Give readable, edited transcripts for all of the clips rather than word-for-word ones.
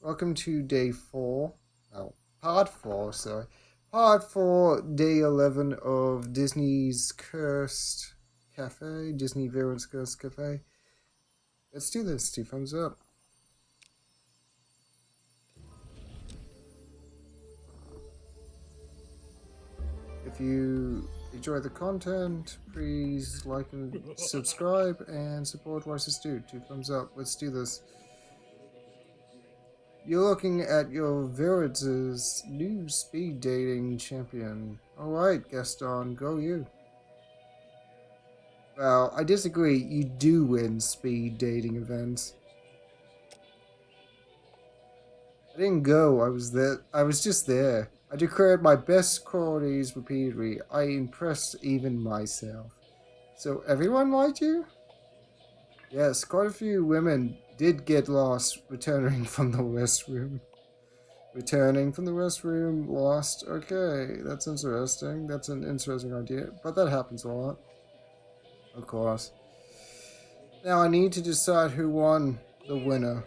Welcome to day 4. Oh, part 4, sorry. Part 4, day 11 of Disney's Cursed Cafe. Disney Villain's Cursed Cafe. Let's do this. 2 thumbs up. If you enjoy the content, please like and subscribe and support Rice's Dude. 2 thumbs up. Let's do this. You're looking at your village's new speed dating champion. Alright, Gaston, go you. Well, I disagree. You do win speed dating events. I didn't go. I was there. I was just there. I declared my best qualities repeatedly. I impressed even myself. So everyone liked you? Yes, quite a few women did get lost returning from the restroom. Returning from the restroom, lost. Okay, that's interesting. That's an interesting idea. But that happens a lot. Of course. Now I need to decide who won the winner.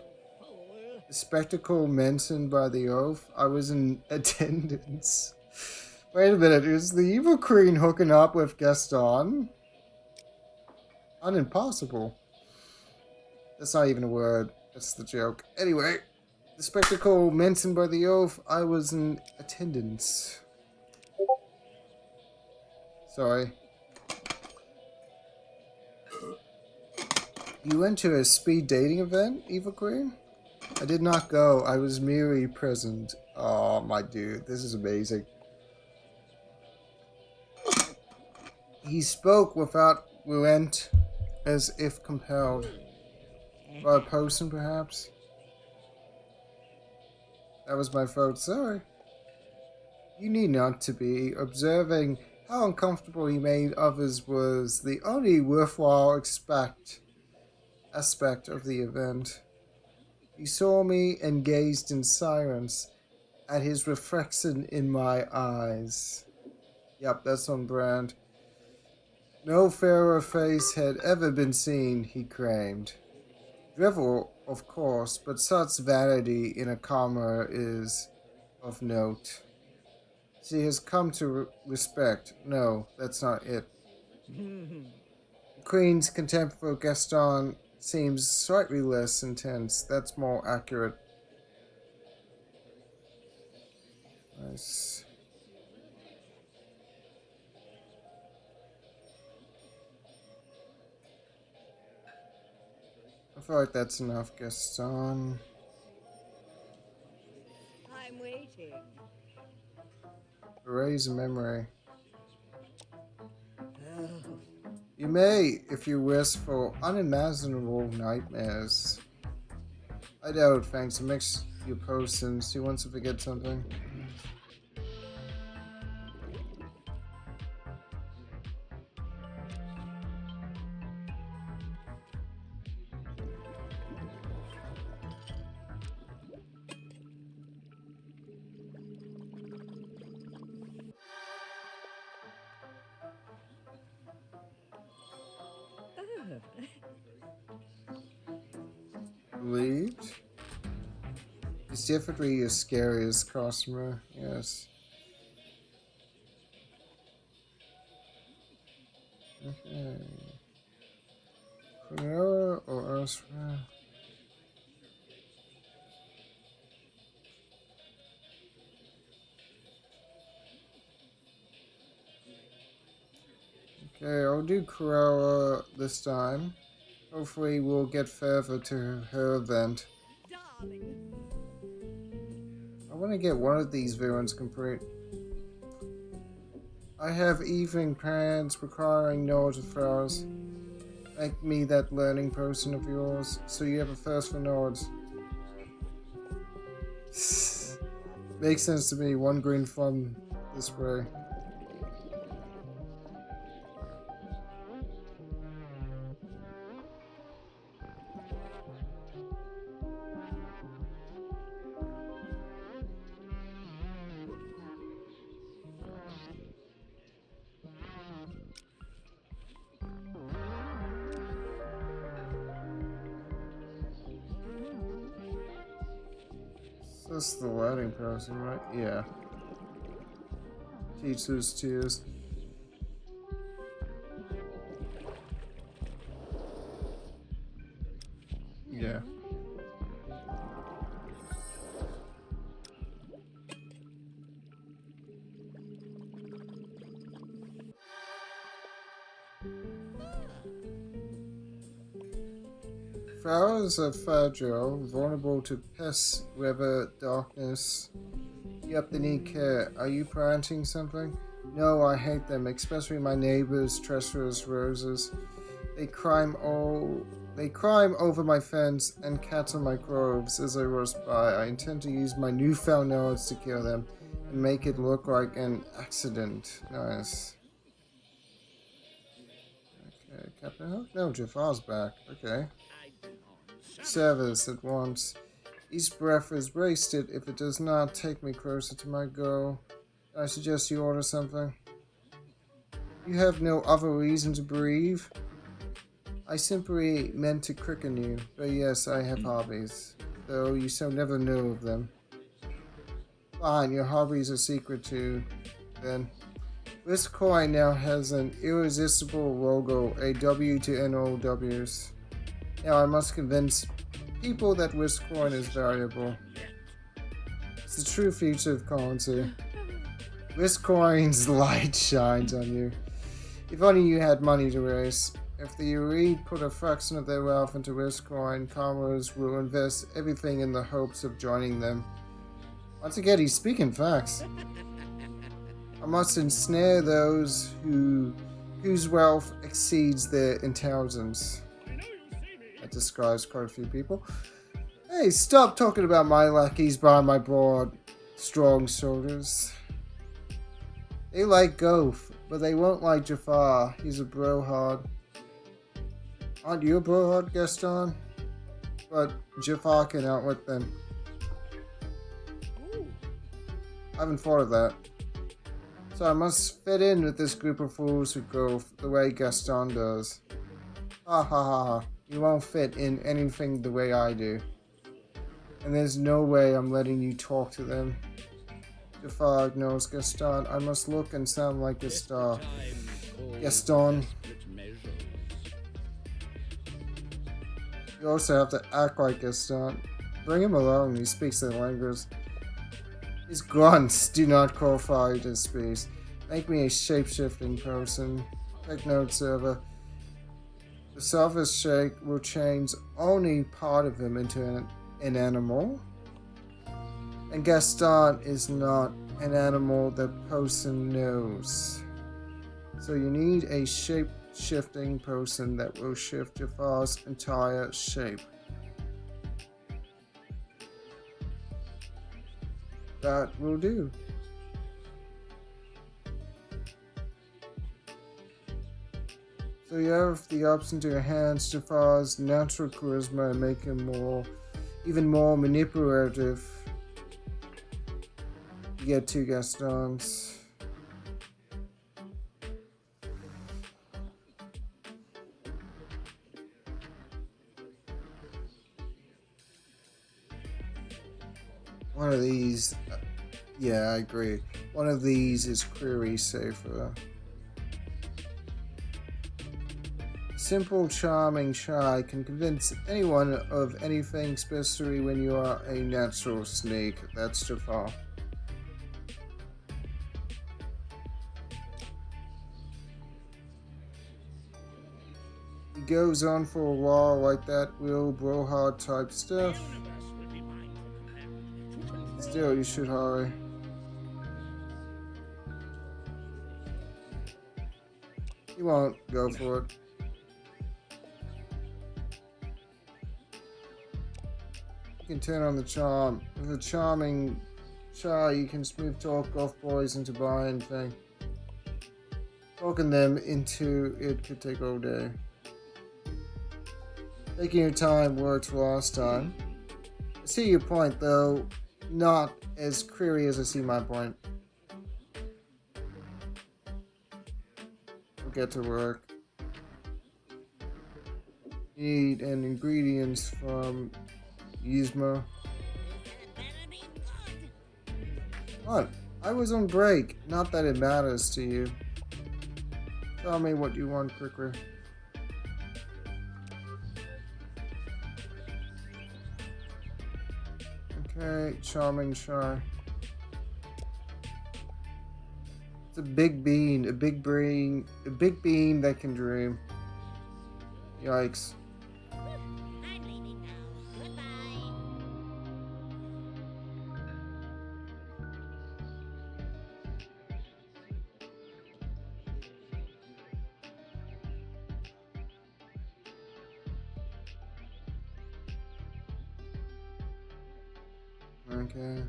The spectacle mentioned by the oath. I was in attendance. Wait a minute, is the evil queen hooking up with Gaston? Unimpossible. That's not even a word. That's the joke. Anyway, the spectacle mentioned by the oath. I was in attendance. Sorry. You went to a speed dating event, Evil Queen? I did not go. I was merely present. Oh, my dude. This is amazing. He spoke without relent, as if compelled. By a person, perhaps? That was my vote. Sorry. You need not to be. Observing how uncomfortable he made others was the only worthwhile aspect of the event. He saw me and gazed in silence at his reflection in my eyes. Yep, that's on brand. No fairer face had ever been seen, he claimed. Drivel, of course, but such vanity in a commoner is of note. She has come to respect. No, that's not it. The Queen's contempt for Gaston seems slightly less intense. That's more accurate. Nice. I feel like that's enough, Gaston. I'm waiting. Erase a memory. You may, if you wish for unimaginable nightmares. I doubt, thanks. It makes you potions. He wants to forget something. Relieved? He's definitely as scary as customer, yes. Okay. Vanilla or Ursula? Okay, I'll do Cruella this time. Hopefully we'll get further to her event. Darling. I want to get one of these villains complete. I have evening plans requiring knowledge of flowers. Make me that learning person of yours, so you have a thirst for knowledge. Makes sense to me. One green from this way. This is the wedding person, right? Yeah. Teacher's tears. Yeah. Flowers are fragile, vulnerable to pests, weather, darkness. Yep, they need care. Are you planting something? No, I hate them, especially my neighbors' treacherous roses. They climb over my fence and cats on my groves as I rush by. I intend to use my newfound knowledge to kill them and make it look like an accident. Nice. Okay, Captain Hook? No, Jafar's back. Okay. Service at once. Each breath is wasted if it does not take me closer to my goal. I suggest you order something. You have no other reason to breathe? I simply meant to quicken you, but yes, I have hobbies, though you shall never know of them. Fine, your hobbies are secret too, then. This coin now has an irresistible logo, a W to NOWs. Now I must convince people that this coin is valuable. It's the true feature of currency. This coin's light shines on you. If only you had money to waste. If the elite put a fraction of their wealth into this coin, commoners will invest everything in the hopes of joining them. Once again, he's speaking facts. I must ensnare those whose wealth exceeds their intelligence. That describes quite a few people. Hey, stop talking about my lackeys behind my broad, strong shoulders. They like Goth, but they won't like Jafar. He's a brohard. Aren't you a brohard, Gaston? But Jafar can outwit them. I haven't thought of that. So I must fit in with this group of fools who go the way Gaston does. Ha ha ha ha. You won't fit in anything the way I do. And there's no way I'm letting you talk to them. Jafar knows Gaston. I must look and sound like a star. Gaston. You also have to act like Gaston. Bring him along, he speaks their language. His grunts do not qualify to speech. Make me a shape-shifting person. Take note, server. The selfish shake will change only part of him into an animal. And Gaston is not an animal the person knows. So you need a shape-shifting person that will shift Jafar's entire shape. That will do. So you have the option to enhance Jafar's natural charisma and make him even more manipulative. You get 2 Gastons. One of these, yeah, I agree. One of these is clearly safer. Simple, charming, shy can convince anyone of anything, especially when you are a natural snake. That's Jafar. He goes on for a while like that, real brohard type stuff. Still, you should hurry. You won't go for it. You can turn on the charm. With a charming shy, you can smooth talk golf boys into buying thing. Talking them into it could take all day. Taking your time worked last time. I see your point, though not as clearly as I see my point. We'll get to work. Need and ingredients from Yzma. What? I was on break. Not that it matters to you. Tell me what you want quickly. Okay, charming shy. It's a big bean, a big bean that can dream. Yikes. I'm leaving now. Goodbye. Okay.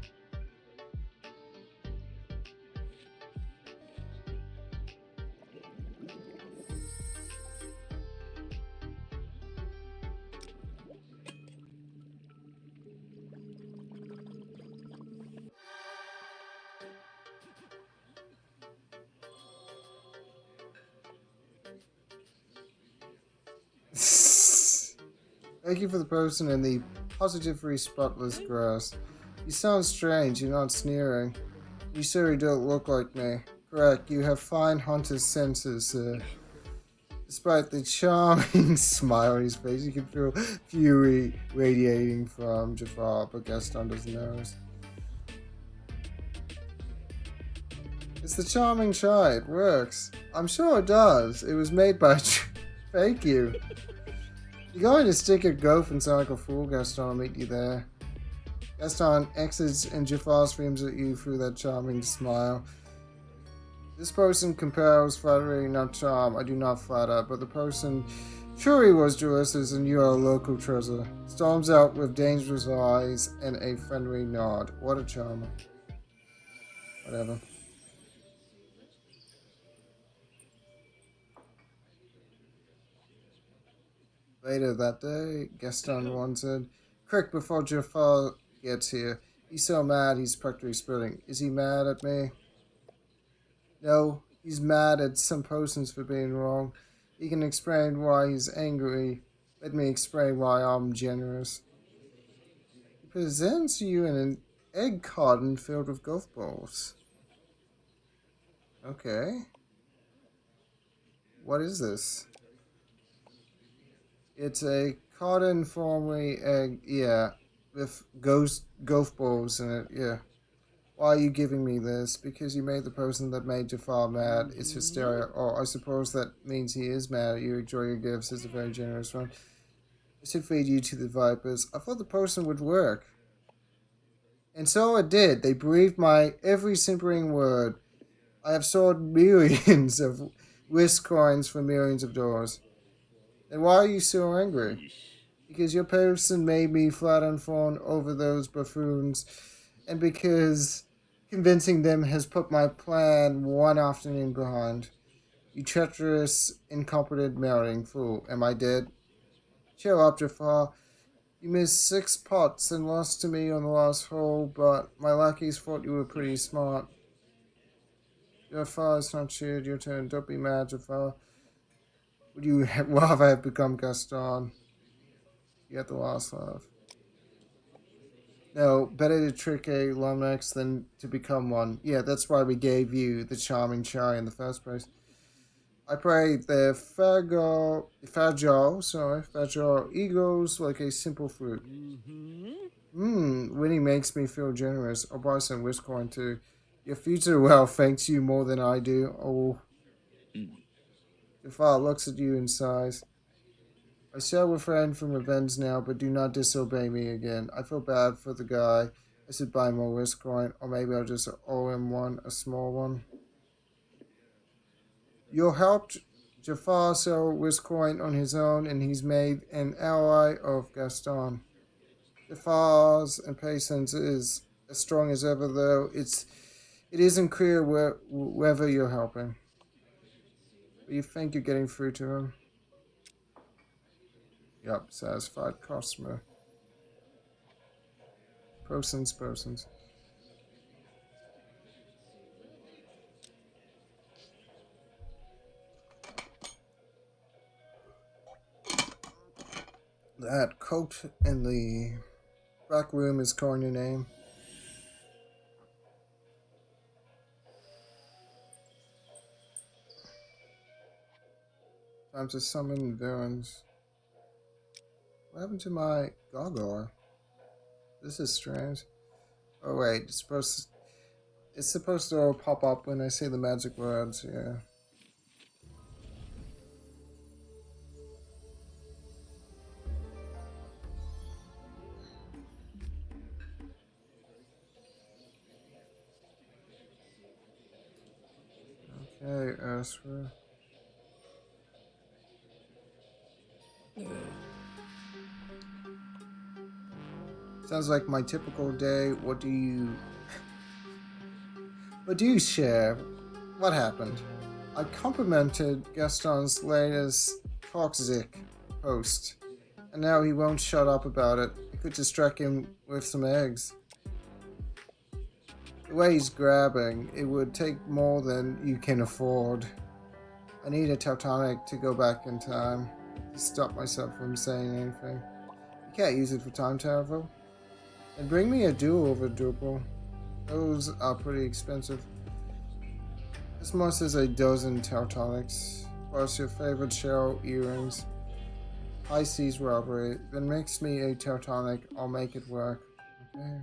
Thank you for the person in the positively spotless grass. You sound strange, you're not sneering. You certainly don't look like me. Correct, you have fine hunter's senses, sir. Despite the charming smile on his face, you can feel fury radiating from Jafar, but Gaston doesn't notice. It's the charming chai, it works. I'm sure it does. It was made by... Thank you. You're going to stick at Goph and sound like a fool, Gaston. I'll meet you there. Gaston exits and Jafar screams at you through that charming smile. This person compels flattery, not charm. I do not flatter, but the person truly was delicious and you are a local treasure. Storms out with dangerous eyes and a friendly nod. What a charmer. Whatever. Later that day, Gaston wanted, quick before Jafar gets here. He's so mad he's practically spitting. Is he mad at me? No, he's mad at some persons for being wrong. He can explain why he's angry. Let me explain why I'm generous. He presents you in an egg carton filled with golf balls. Okay. What is this? It's a carton formerly egg, yeah, with golf balls in it, yeah. Why are you giving me this? Because you made the person that made Jafar mad. It's hysteria. Oh, I suppose that means he is mad. You enjoy your gifts. It's a very generous one. I should feed you to the vipers. I thought the potion would work. And so it did. They believed my every simpering word. I have sold millions of whisk coins for millions of dollars. Then why are you so angry? Because your person made me flat on phone over those buffoons, and because convincing them has put my plan one afternoon behind. You treacherous, incompetent, melting fool. Am I dead? Chill up, Jafar. You missed 6 pots and lost to me on the last hole, but my lackeys thought you were pretty smart. Jafar, it's not cheered. Your turn. Don't be mad, Jafar. Would you rather have become Gaston? You got the last laugh. No, better to trick a Lumnex than to become one. Yeah, that's why we gave you the charming chai in the first place. I pray the fragile egos like a simple fruit. Winning makes me feel generous. I'll buy some Wiscoin too. Your future wealth thanks you more than I do. Oh, your father looks at you and sighs. I shall refrain from revenge now, but do not disobey me again. I feel bad for the guy. I should buy more Wiscoin, or maybe I'll just owe him one, a small one. You helped Jafar sell Wiscoin on his own, and he's made an ally of Gaston. Jafar's impatience is as strong as ever, though it isn't clear whether you're helping. But you think you're getting through to him? Yup, satisfied customer. Persons. That coat in the back room is calling your name. Time to summon villains. What happened to my gargoyle? This is strange. Oh wait, it's supposed to all pop up when I say the magic words, yeah. Okay, Ursula. Sounds like my typical day. What do you share? What happened? I complimented Gaston's latest toxic post, and now he won't shut up about it. I could distract him with some eggs. The way he's grabbing, it would take more than you can afford. I need a Teutonic to go back in time to stop myself from saying anything. You can't use it for time travel. And bring me a duo of a duple. Those are pretty expensive. This month is a dozen Teutonics, plus your favorite shell earrings. High seas robbery. Then makes me a Teutonic. I'll make it work. Okay.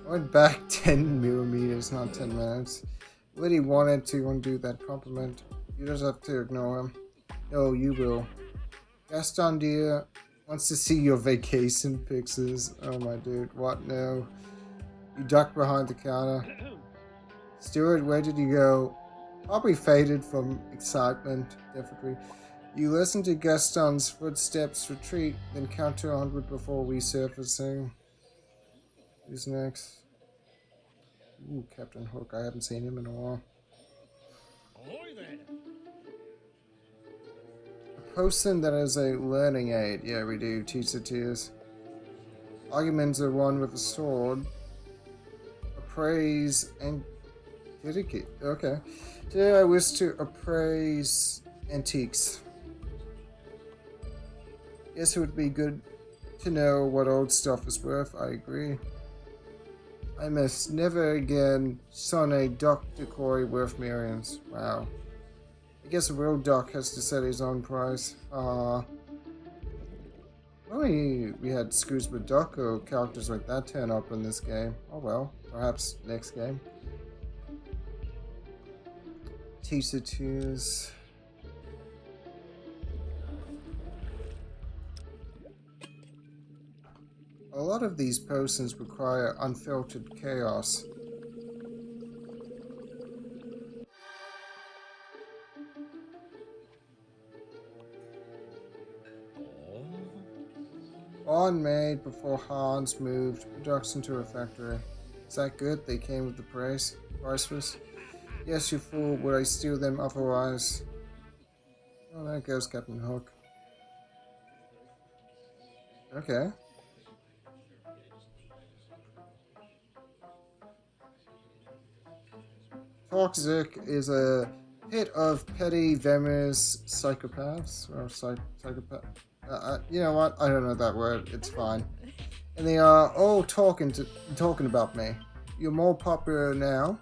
I went back 10 millimeters, not 10 minutes. Liddy wanted to undo that compliment. You just have to ignore him. No, you will. Gaston dear wants to see your vacation pictures. Oh my dude, what? No. You ducked behind the counter. Stuart, where did you go? Probably faded from excitement, definitely. You listen to Gaston's footsteps retreat, then count to 100 before resurfacing. Who's next? Ooh, Captain Hook. I haven't seen him in a while. Ahoy there! A potion that is a learning aid. Yeah, we do. Teach the tears. Arguments are won with a sword. Appraise and dedicate. Okay. Today I wish to appraise antiques. Guess it would be good to know what old stuff is worth. I agree. I must never again son a duck decoy worth millions. Wow. I guess a real duck has to set his own price. Only we had Scoosba Duck or characters like that turn up in this game. Oh well, perhaps next game. Teacher Tears. A lot of these potions require unfiltered chaos. Bond made before Hans moved production to a factory. Is that good? They came with the price? Priceless? Yes, you fool. Would I steal them otherwise? Oh, there goes Captain Hook. Okay. Toxic is a hit of petty, venomous psychopaths. Or psychopath. You know what? I don't know that word. It's fine. And they are all talking about me. You're more popular now.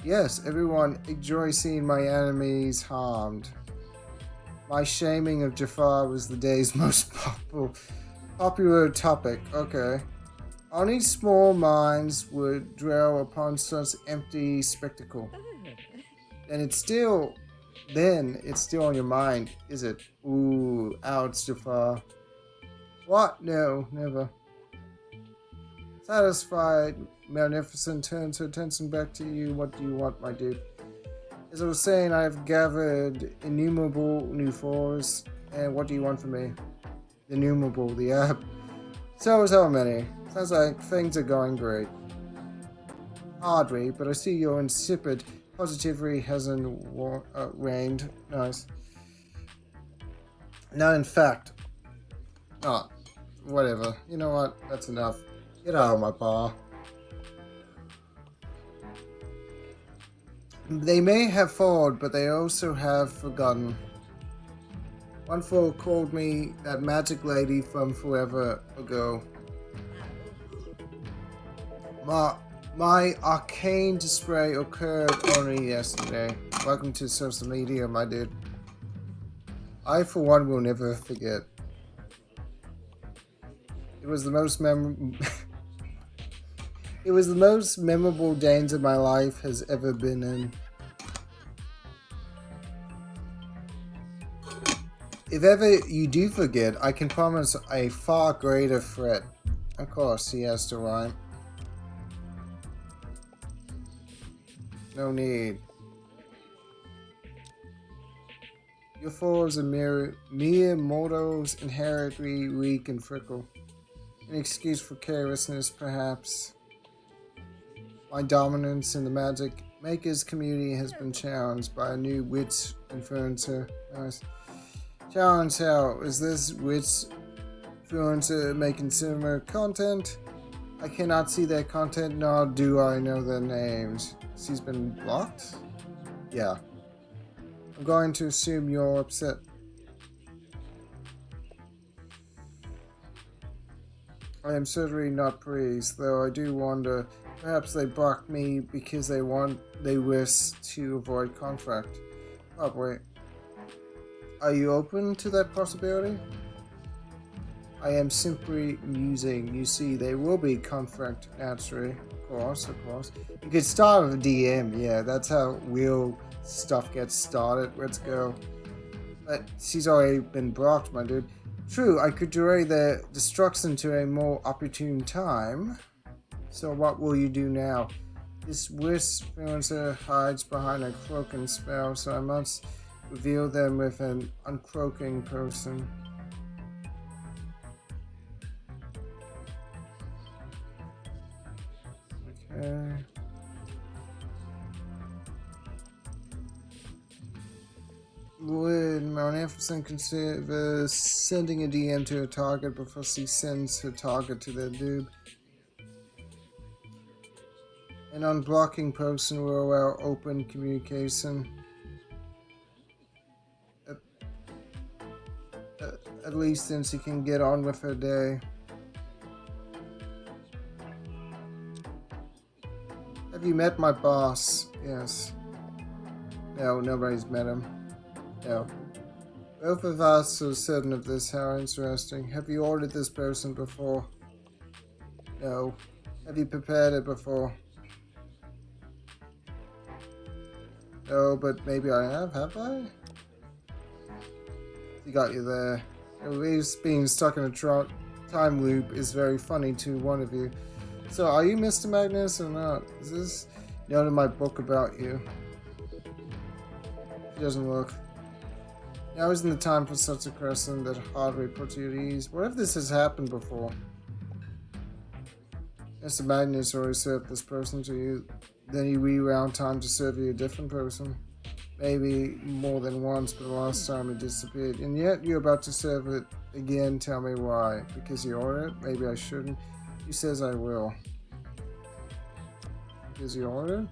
Yes, everyone enjoys seeing my enemies harmed. My shaming of Jafar was the day's most popular topic. Okay. Only small minds would dwell upon such empty spectacle. And it's still on your mind, is it? Ooh, ouch, Jafar. What? No, never. Satisfied, Maleficent turns her attention back to you. What do you want, my dude? As I was saying, I have gathered innumerable new fours. And what do you want from me? Innumerable, the app. So is how many? Sounds like things are going great. Hardly, but I see your insipid positivity hasn't waned. Nice. Now, in fact, Oh, whatever. You know what? That's enough. Get out of my bar. They may have followed, but they also have forgotten. One fool called me that magic lady from forever ago. My arcane display occurred only yesterday. Welcome to social media, my dude. I, for one, will never forget. It was the most It was the most memorable danger my life has ever been in. If ever you do forget, I can promise a far greater threat. Of course, he has to rhyme. No need. Your fools are mere mortals, inherently weak and fickle. An excuse for carelessness, perhaps. My dominance in the magic makers community has been challenged by a new witch influencer. Challenge how? Is this witch influencer making similar content? I cannot see their content, nor do I know their names. She's been blocked? Yeah. I'm going to assume you're upset. I am certainly not pleased, though I do wonder. Perhaps they blocked me because they wish to avoid conflict. Probably. Are you open to that possibility? I am simply musing. You see, there will be conflict, naturally. Of course. You could start with a DM, yeah, that's how real stuff gets started. Let's go. But she's already been blocked, my dude. True, I could delay their destruction to a more opportune time. So what will you do now? This wish influencer hides behind a cloak and spell, so I must reveal them with an uncloaking person. Okay. Would Maleficent consider sending a DM to a target before she sends her target to their dupe? An unblocking person will allow open communication. At least then she can get on with her day. Have you met my boss? Yes. No, nobody's met him. No. Both of us are certain of this. How interesting. Have you ordered this person before? No. Have you prepared it before? No, but maybe I have I? He got you there. At least being stuck in a time loop is very funny to one of you. So, are you Mr. Magnus or not? Is this note in my book about you? He doesn't look. Now isn't the time for such a question that hardly puts you at ease. What if this has happened before? Mr. Magnus already served this person to you. Then you rewound time to serve you a different person. Maybe more than once, but the last time it disappeared. And yet you're about to serve it again. Tell me why. Because you ordered it? Maybe I shouldn't. He says I will. Because you ordered?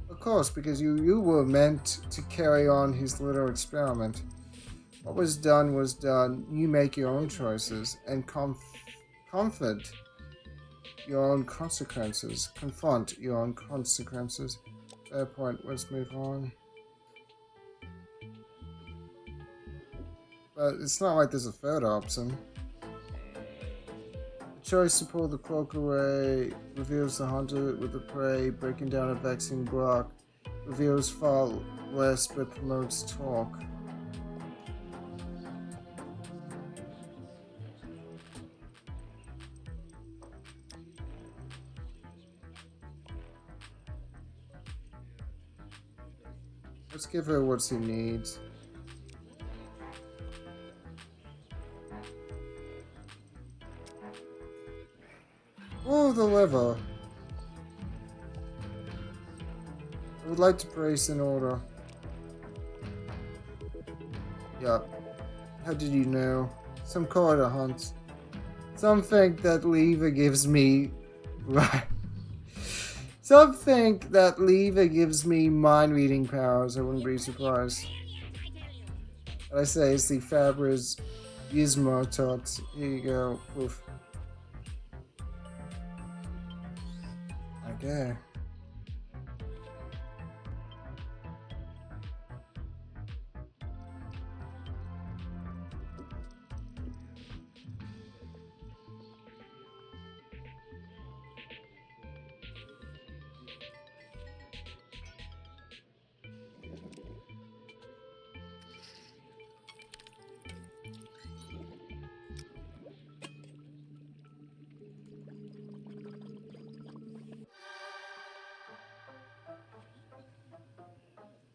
Of course, because you were meant to carry on his little experiment. What was done was done. You make your own choices and confront your own consequences. Confront your own consequences. Fair point. Let's move on. But it's not like there's a third option. The choice to pull the cloak away reveals the hunter with the prey, breaking down a vexing block. Reveals far less but promotes talk. Let's give her what she needs. Oh, the liver. I would like to place an order. Yup. How did you know? some corridor hunts. Some think that lever gives me right. Some think that lever gives me mind reading powers. I wouldn't be surprised. What I say is the Fabra's Yzma tots. Here you go. Oof. Okay.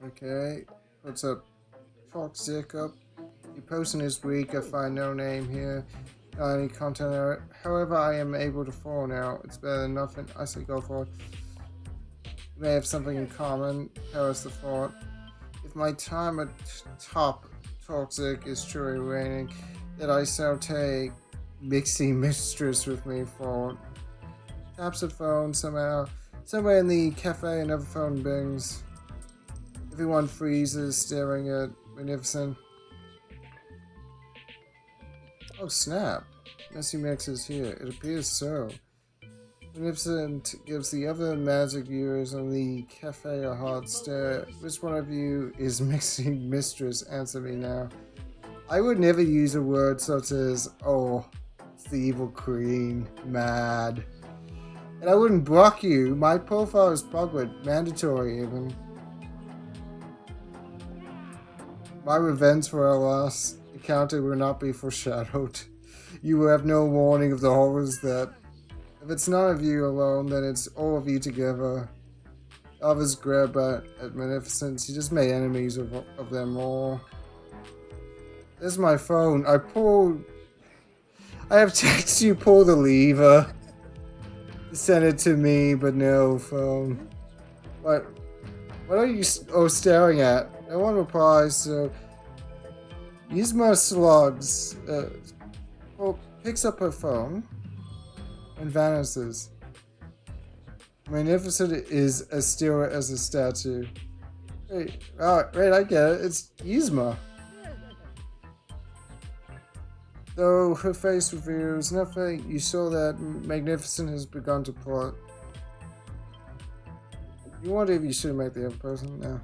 Okay. What's up? Toxic up. Your posting is weak. I find no name here. Not any content error. However, I am able to follow now. It's better than nothing. I say go for it. We may have something in common. Paris the thought. If my time at top toxic is truly waning, that I shall take Mixie Mistress with me forward. Taps a phone somehow. Somewhere in the cafe, another phone bings. Everyone freezes, staring at Magnificent. Oh snap! Messy Mix is here. It appears so. Magnificent gives the other magic viewers on the cafe a hard stare. Which one of you is Mixing Mistress? Answer me now. I would never use a word such as, oh, it's the evil queen, mad. And I wouldn't block you. My profile is public, mandatory even. My revenge for our last encounter will not be foreshadowed. You will have no warning of the horrors that... If it's none of you alone, then it's all of you together. Others grab at Maleficent. She just made enemies of them all. There's my phone. I have texted you, pull the lever. Send it to me, but no phone. What are you staring at? No one replies, so... Yzma slugs. Picks up her phone and vanishes. Magnificent is as still as a statue. Wait, I get it. It's Yzma. Though her face reveals nothing, you saw that Magnificent has begun to plot. You wonder if you should make the other person? No.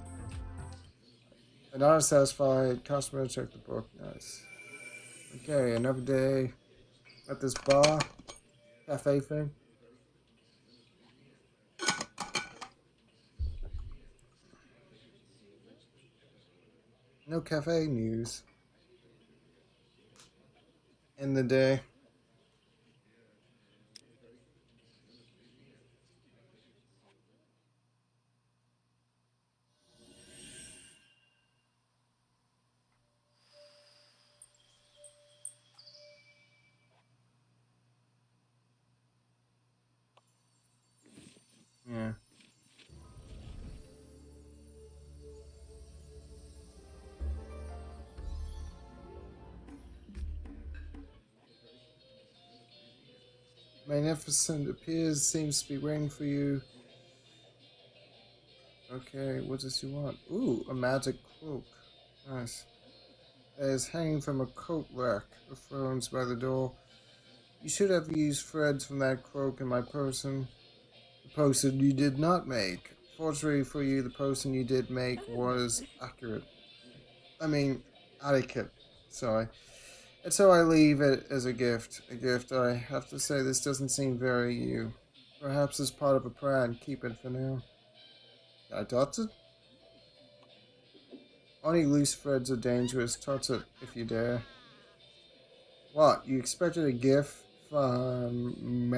A not satisfied customer, check the book. Nice. Okay, another day at this bar, cafe thing. No cafe news. End the day. Yeah. Magnificent appears, seems to be waiting for you. Okay, what does he want? Ooh, a magic cloak. Nice. It is hanging from a coat rack of thrones by the door. You should have used threads from that cloak in my person. The potion you did not make. Fortunately for you, the potion you did make was accurate. I mean, adequate. Sorry. And so I leave it as a gift. A gift, I have to say, this doesn't seem very you. Perhaps as part of a plan. Keep it for now. Can I touch it? Only loose threads are dangerous. Touch it if you dare. What? You expected a gift from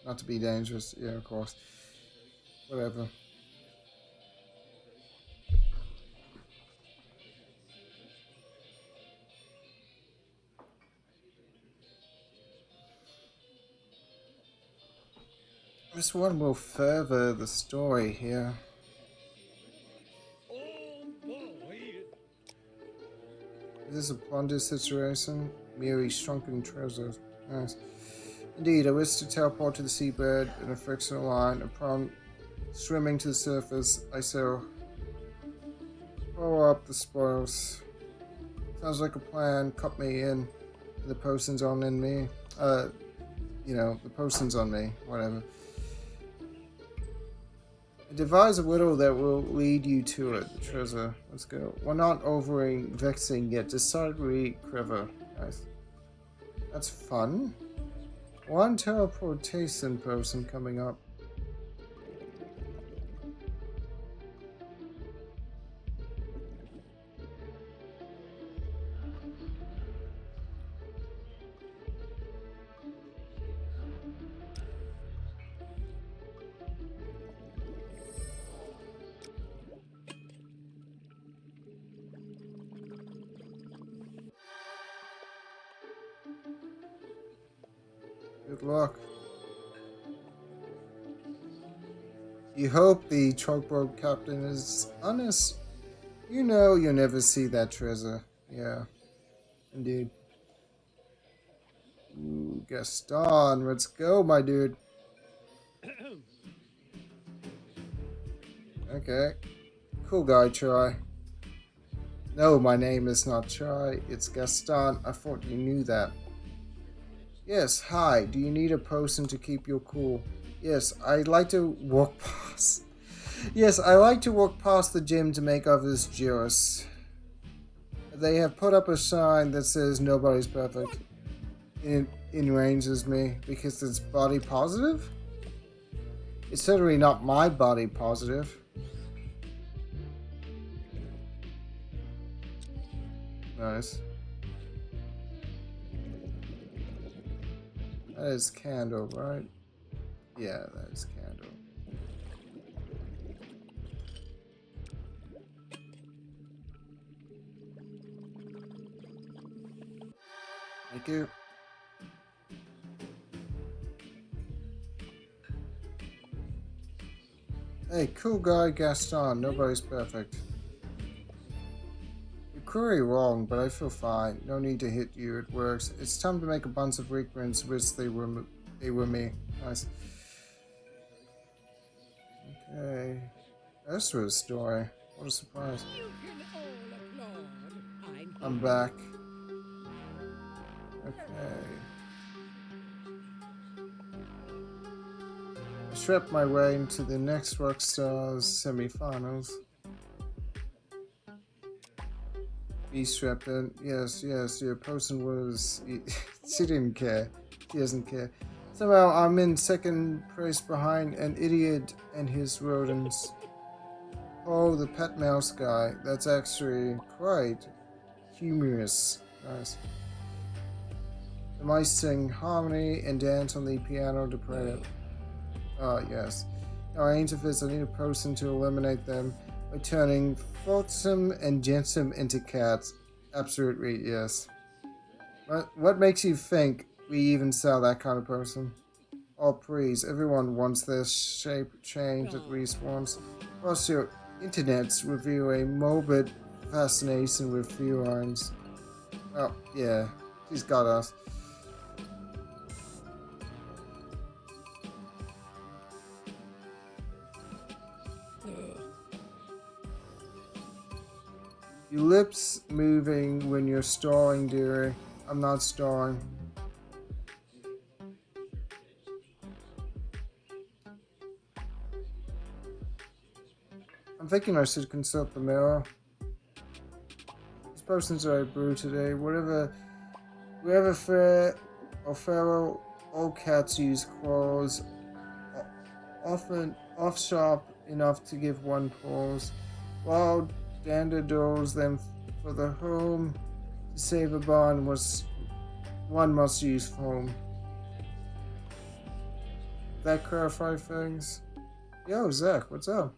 not to be dangerous. Yeah, of course. Whatever. This one will further the story here. Oh boy! Is this a plunder situation? Merely shrunken treasures. Nice. Indeed, I wish to teleport to the seabed in a frictional line. Upon swimming to the surface, I shall throw up the spoils. Sounds like a plan. Cut me in. The potion's on in me. The potion's on me. Whatever. Devise a riddle that will lead you to it. The treasure. Let's go. We're not overly vexing yet. Decidedly clever. Nice. That's fun. One teleportation person coming up. Good luck. You hope the tugboat captain is honest. You know you'll never see that treasure. Yeah, indeed. Ooh, Gaston, let's go, my dude. Okay. Cool guy, Try. No, my name is not Try. It's Gaston. I thought you knew that. Yes, hi. Do you need a potion to keep your cool? Yes, I'd like to walk past. Yes, I like to walk past the gym to make others jealous. They have put up a sign that says nobody's perfect. It enrages me because it's body positive. It's certainly not my body positive. Nice. That is candle, right? Yeah, that is candle. Thank you. Hey, cool guy Gaston. Nobody's perfect. You're clearly wrong, but I feel fine. No need to hit you. It works. It's time to make a bunch of recruits wish they were me. Nice. Okay. Ursula's story. What a surprise. You can all applaud. I'm back. Okay. I swept my way into the next Rockstar's semifinals. Be strapped in. Yes, your person was. She didn't care. She doesn't care. Somehow I'm in second place behind an idiot and his rodents. Oh, the pet mouse guy. That's actually quite humorous. Nice. The mice sing harmony and dance on the piano to play it. Oh, yes. Now, I aim to this. I need a person to eliminate them by turning Flotsam and Jetsam into cats. Absolutely, yes. What makes you think we even sell that kind of person? Oh, please. Everyone wants their shape changed at least once. Plus, your internets reveal a morbid fascination with felines. Oh, yeah. She's got us. Your lips moving when you're stalling, dearie. I'm not stalling. I'm thinking I should consult the mirror. These potions are brewed today. Wherever fair or feral old cats use claws, often off sharp enough to give one pause. Wild dander doors them for the home. To save a bond one must use foam. That clarify things? Yo, Zach, what's up?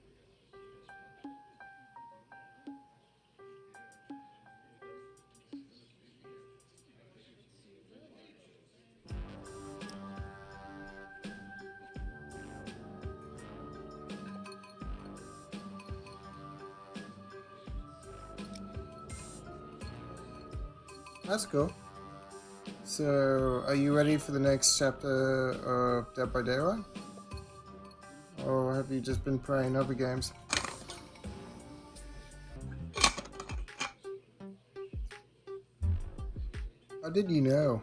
That's cool. So, are you ready for the next chapter of Dead by Daylight? Or have you just been playing other games? How did you know?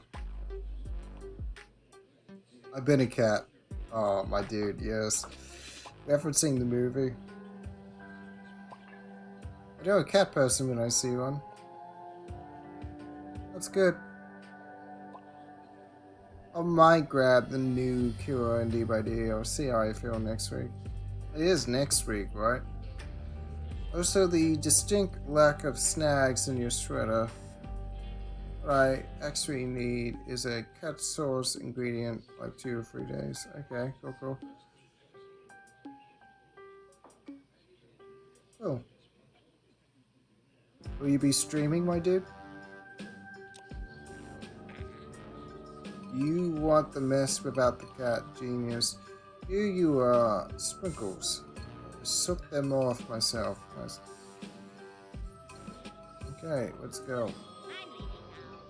I've been a cat. Oh, my dude, yes. Referencing the movie. I know a cat person when I see one. That's good. I might grab the new Cure and D by D. I'll see how I feel next week. It is next week, right? Also, the distinct lack of snags in your shredder. What I actually need is a cat source ingredient, like 2 or 3 days. Okay, cool. Oh. Will you be streaming, my dude? You want the mess without the cat, genius. Here you are, Sprinkles. I soak them off myself. Nice. Okay, let's go. I'm leaving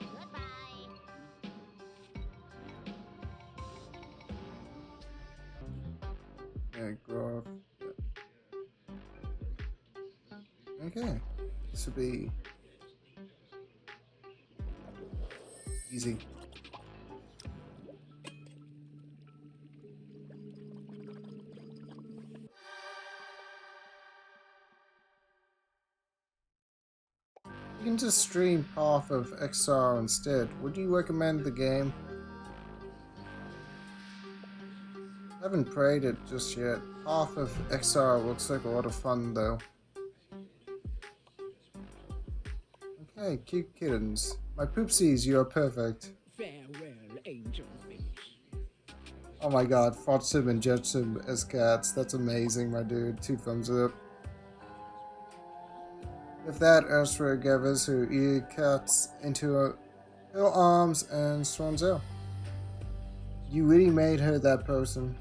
now. Goodbye. Okay, go. Okay, this will be easy. You can just stream Path of Exile instead. Would you recommend the game? I haven't played it just yet. Path of Exile looks like a lot of fun though. Okay, cute kittens. My poopsies, you are perfect. Farewell, angel fish. Oh my god, Flotsam and Jetsam as cats. That's amazing, my dude. 2 thumbs up. With that, Ursula gathers her Eel-cats into her arms and storms out. You really made her that person.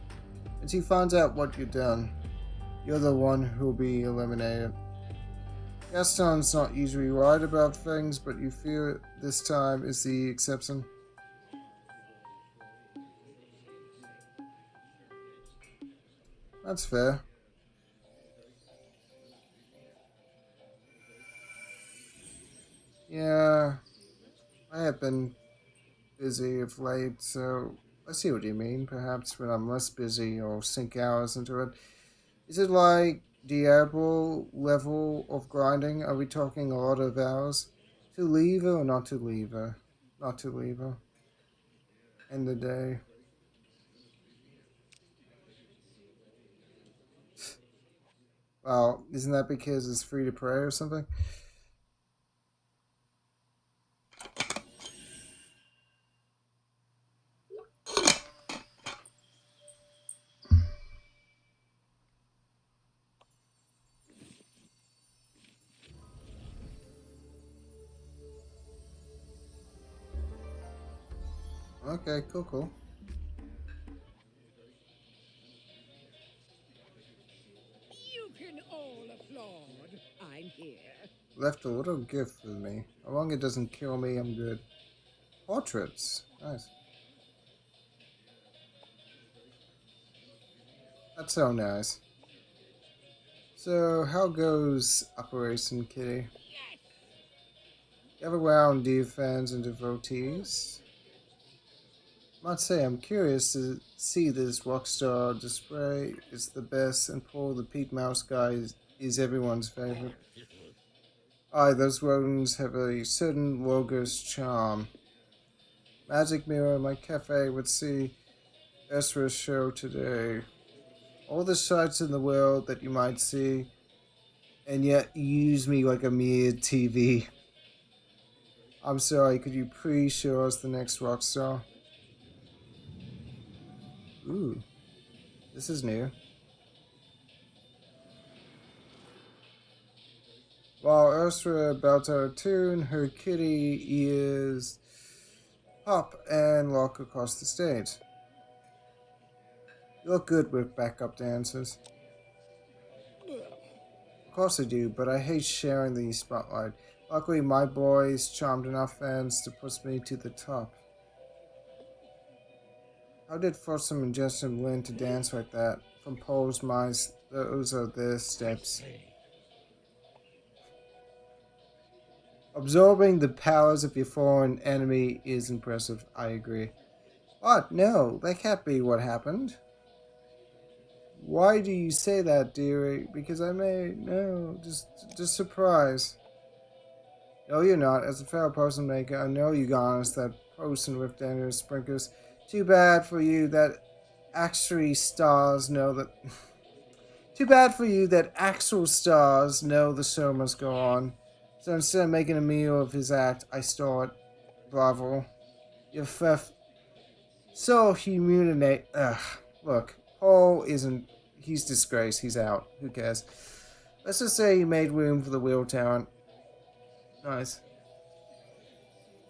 And she finds out what you've done. You're the one who'll be eliminated. Gaston's not usually right about things, but you feel this time is the exception. That's fair. Yeah, I have been busy of late, so I see what you mean. Perhaps when I'm less busy, I'll sink hours into it. Is it like Diablo level of grinding? Are we talking a lot of hours? To leave her or not to leave her? Not to leave her. End of the day. Well, isn't that because it's free to play or something? Okay, cool. You can all applaud. I'm here. Left a little gift with me. As long as it doesn't kill me, I'm good. Portraits. Nice. That's so nice. So, how goes Operation Kitty? Yes! Gather round, dear fans and devotees. I must say, I'm curious to see this rockstar display. It's the best, and Paul the Pete Mouse guy is everyone's favorite. Aye, those rodents have a certain roguish charm. Magic Mirror, my cafe would see Ezra's show today. All the sights in the world that you might see, and yet you use me like a mere TV. I'm sorry, could you please show us the next rockstar? Ooh, this is new. While Ursula belts out a tune, her kitty ears hop and lock across the stage. You look good with backup dancers. Of course I do, but I hate sharing the spotlight. Luckily, my boys charmed enough fans to push me to the top. How did Fossum and Justin learn to dance like that? From Paul's minds, those are their steps. Absorbing the powers of your foreign enemy is impressive, I agree. What? No, that can't be what happened. Why do you say that, dearie? Because I may... No, just surprise. No, you're not. As a fellow potion maker, I know you got us that potion with dangerous sprinkles. Too bad for you that actually stars know that... Too bad for you that actual stars know the show must go on. So instead of making a meal of his act, I stole it. Bravo. Your theft... So humiliate... Ugh. Look, Paul isn't... He's disgraced. He's out. Who cares? Let's just say he made room for the wheel talent. Nice.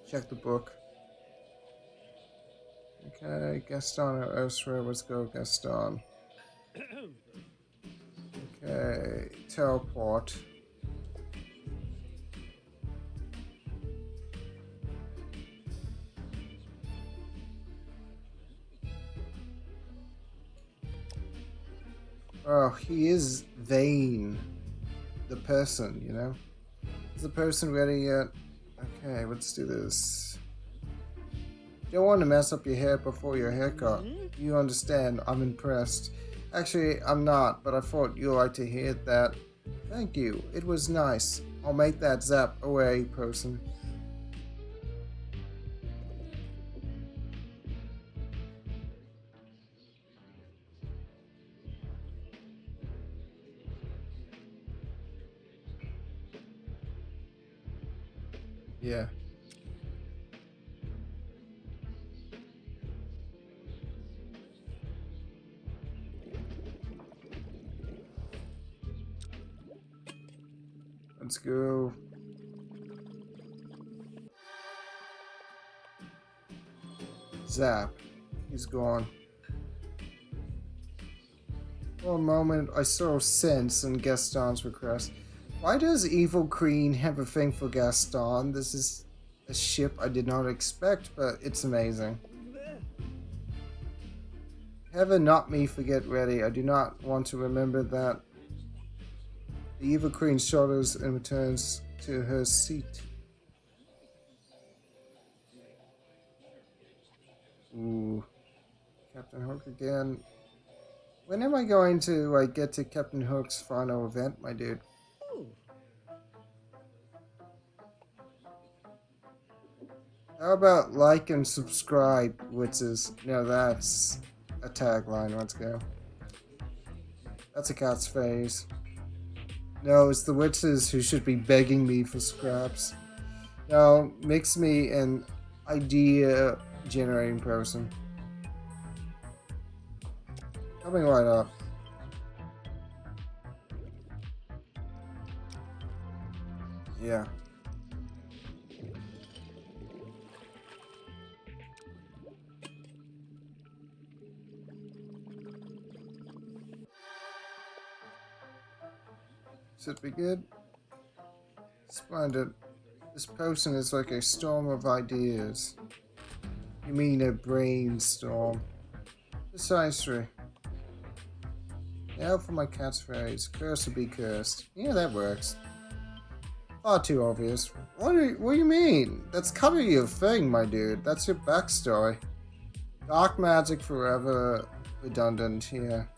Check the book. Okay, Gaston or Ursula. Let's go, Gaston. Okay, teleport. Oh, he is vain. The person, you know? Is the person ready yet? Okay, let's do this. Don't want to mess up your hair before your haircut. You understand, I'm impressed. Actually, I'm not, but I thought you'd like to hear that. Thank you, it was nice. I'll make that zap away, person. Yeah. Let's go. Zap. He's gone. For a moment, I saw sense in Gaston's request. Why does Evil Queen have a thing for Gaston? This is a ship I did not expect, but it's amazing. Heaven not me forget ready. I do not want to remember that. The Evil Queen shudders and returns to her seat. Ooh. Captain Hook again. When am I going to get to Captain Hook's final event, my dude? How about like and subscribe, witches? No, that's a tagline. Let's go. That's a cat's face. No, it's the witches who should be begging me for scraps. No, makes me an idea generating person. Coming right up. Yeah. Should be good. Splendid. This potion is like a storm of ideas. You mean a brainstorm? Precisely. Now for my catchphrase. Curse or be cursed. Yeah, that works. Far too obvious. What do you mean? That's kind of your thing, my dude. That's your backstory. Dark magic forever redundant here.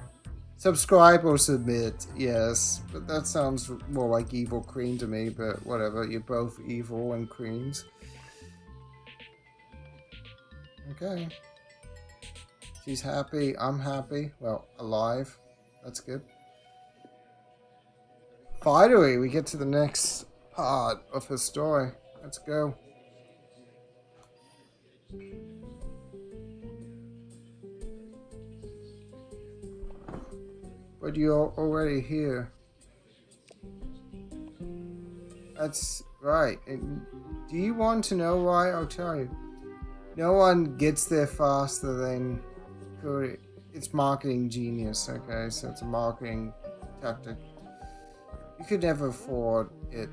Subscribe or submit, yes. But that sounds more like Evil Queen to me, but whatever. You're both evil and queens. Okay. She's happy. I'm happy. Well, alive. That's good. Finally, we get to the next part of her story. Let's go. But you're already here. That's right. And do you want to know why? I'll tell you. No one gets there faster than Curry. It's marketing genius, okay? So it's a marketing tactic. You could never afford it.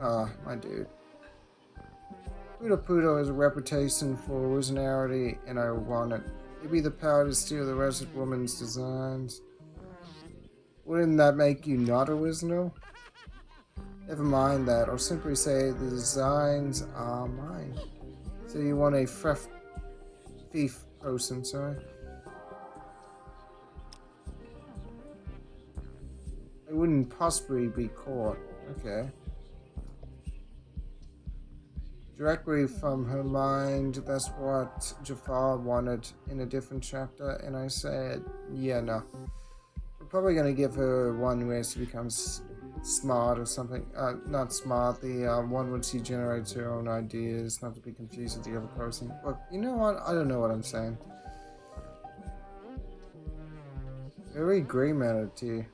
Ah, my dude. Pudo Pudo has a reputation for originality, and I want it. Maybe the power to steal the rest of woman's designs. Wouldn't that make you not original? Never mind that, or simply say the designs are mine. So you want a thief person, sorry. I wouldn't possibly be caught. Okay. Directly from her mind, that's what Jafar wanted in a different chapter, and I said, yeah, no. We're probably gonna give her one where she becomes smart or something. Not smart, the one where she generates her own ideas, not to be confused with the other person. Look, you know what? I don't know what I'm saying. Very grey matter to you.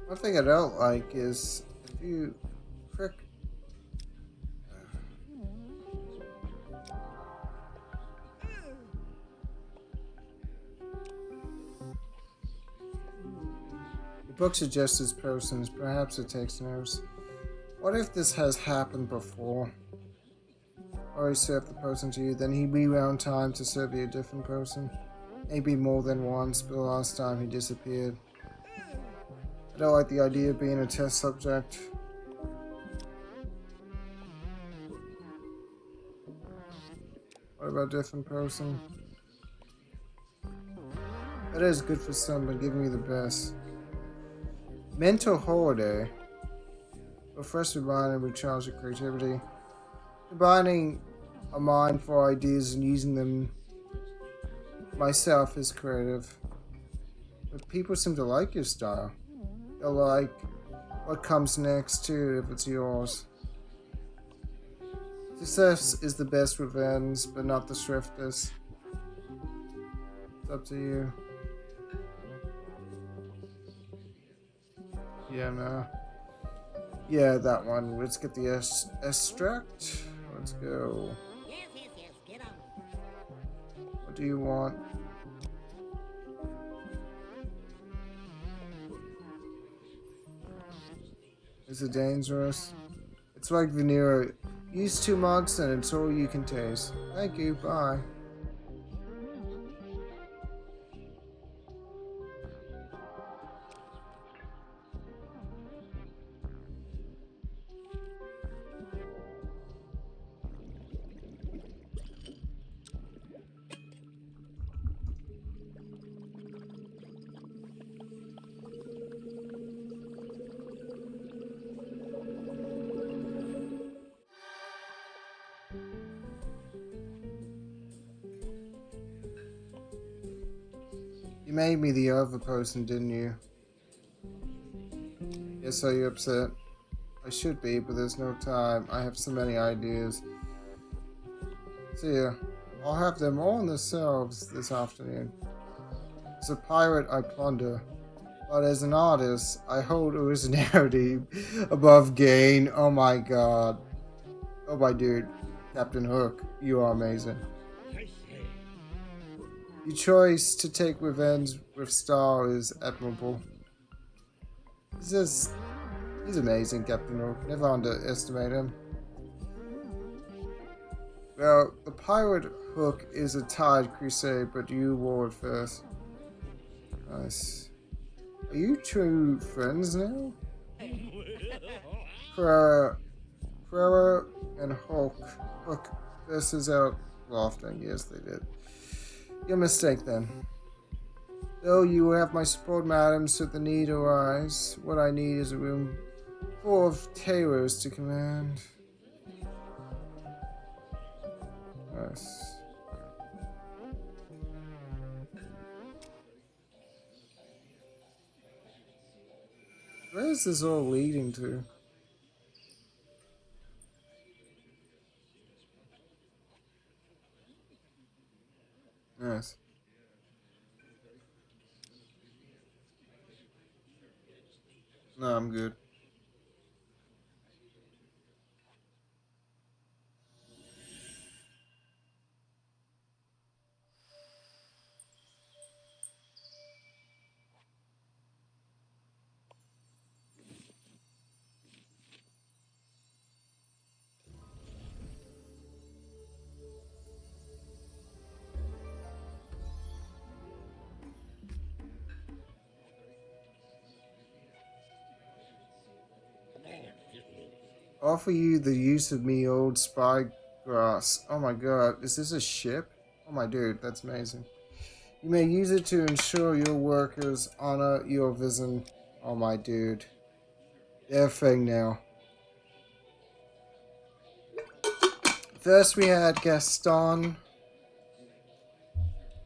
One thing I don't like is if you prick. The book suggests this person's, perhaps it takes notes. What if this has happened before? Or he served the person to you, then he rewound time to serve you a different person? Maybe more than once, but the last time he disappeared. I don't like the idea of being a test subject. What about a different person? That is good for some, but give me the best. Mental holiday. Refresh your mind and recharge your creativity. Combining a mind for ideas and using them myself is creative. But people seem to like your style. They'll like what comes next too if it's yours. Success is the best revenge, but not the swiftest. It's up to you. Yeah, no. Yeah, that one. Let's get the extract. Let's go. Yes, get on. What do you want? Is it dangerous? It's like vanilla. Use 2 months and it's all you can taste. Thank you, bye. You made me the other person, didn't you? Yes, are you upset? I should be, but there's no time. I have so many ideas. See ya. I'll have them all on the shelves this afternoon. As a pirate, I plunder. But as an artist, I hold originality above gain. Oh my god. Oh my dude. Captain Hook, you are amazing. I say. Your choice to take revenge with Star is admirable. He's amazing, Captain Hook. Never underestimate him. Well, the pirate Hook is a tired crusade, but you wore it first. Nice. Are you true friends now? Clara and Hook versus out laughing. Yes, they did. Your mistake then. Though you have my support, madam, should the need arise, what I need is a room full of tailors to command. Nice. Where is this all leading to? Nice. No, I'm good. Offer you the use of me old spygrass. Oh my god, is this a ship? Oh my dude, that's amazing. You may use it to ensure your workers honor your vision. Oh my dude. They're a thing now. First we had Gaston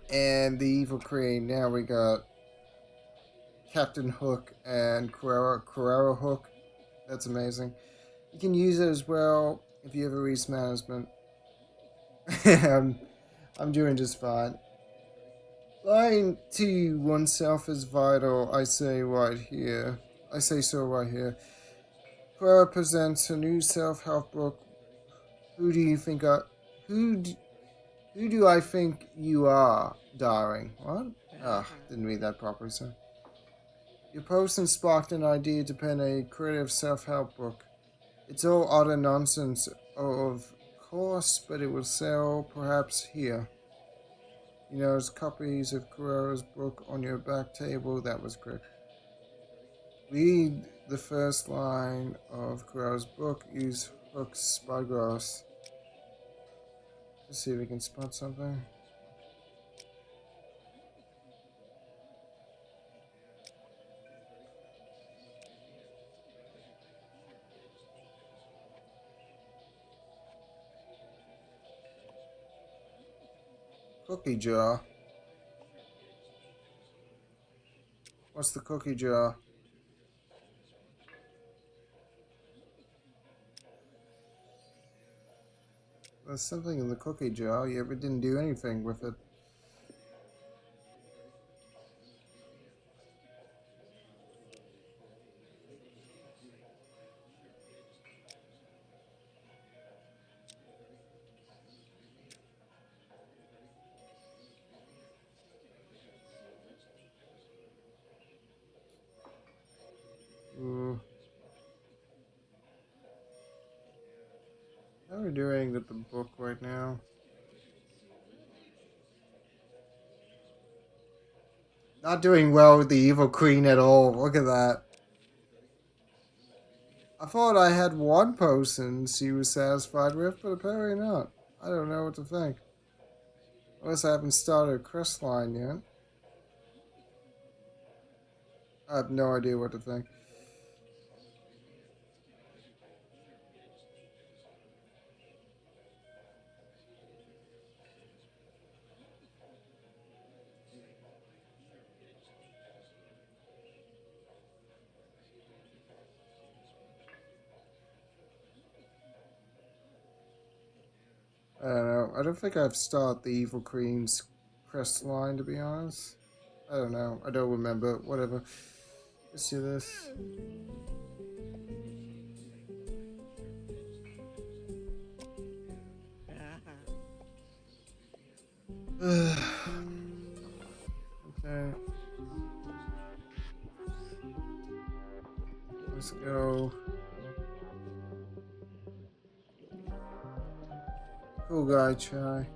and the Evil Queen. Now we got Captain Hook and Carrera Hook. That's amazing. You can use it as well if you ever reach management. I'm, I'm doing just fine. Lying to oneself is vital, I say right here. I say so right here. Clara presents her new self-help book. Who do you think I... Who do, who do I think you are, darling? What? Ah, didn't read that properly, sir. Your posting sparked an idea to pen a creative self-help book. It's all utter nonsense, of course, but it will sell perhaps here. You know, there's copies of Carrera's book on your back table. That was great. Read the first line of Carrera's book. Use Hook's spyglass. Let's see if we can spot something. Cookie jar. What's the cookie jar? There's something in the cookie jar. You ever didn't do anything with it. Ooh. How are we doing with the book right now? Not doing well with the Evil Queen at all. Look at that. I thought I had one person she was satisfied with, but apparently not. I don't know what to think. Unless I haven't started a crest line yet. I have no idea what to think. I don't know. I don't think I've started the Evil Queen's crest line, to be honest. I don't know. I don't remember. Whatever. Let's do this. Okay. Let's go. Cool guy, try.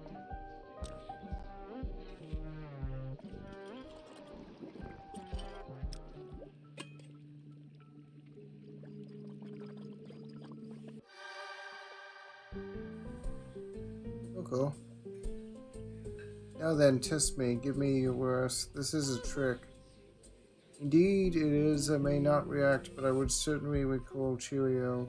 Oh, cool. Now then, test me. Give me your worst. This is a trick. Indeed, it is. I may not react, but I would certainly recall Cheerio.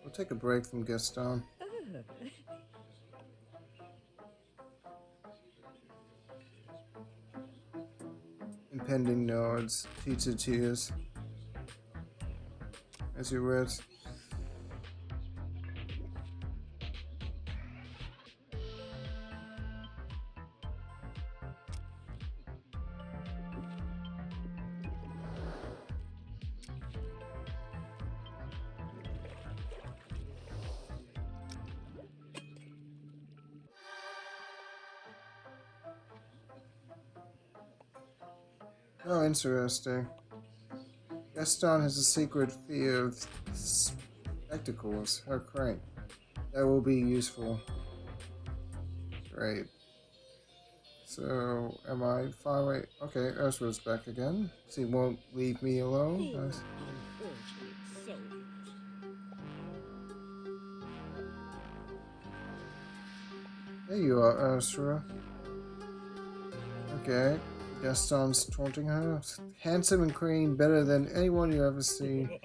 We'll take a break from Gaston. Impending nods. Pizza tears. As you wish. Oh, interesting. Gaston has a secret fear of spectacles. How quaint. That will be useful. Great. So, am I far away? Okay, Ursula's back again. She won't leave me alone. Poor Nice. unfortunate souls. There you are, Ursula. Okay. Gaston's taunting her. Handsome and clean, better than anyone you ever see.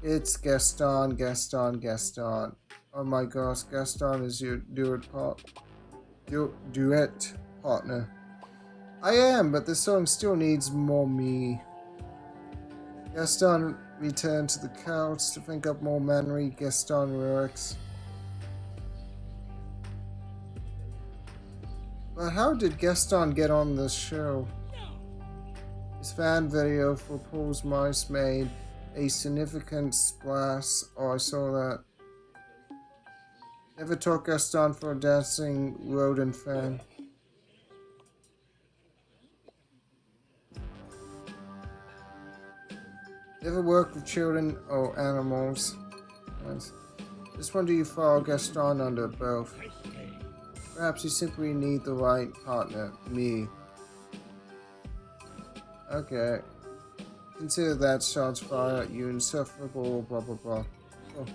It's Gaston, Gaston, Gaston. Oh my gosh, Gaston is your duet partner. I am, but the song still needs more me. Gaston returned to the couch to think up more manly Gaston lyrics. But how did Gaston get on this show? His fan video for Paul's Mice made a significant splash. Oh, I saw that. Never took Gaston for a dancing rodent fan. Never worked with children or animals. Nice. This one do you follow Gaston under both? Perhaps you simply need the right partner. Me. Okay. Consider that shots fired at you insufferable blah blah blah. Oh.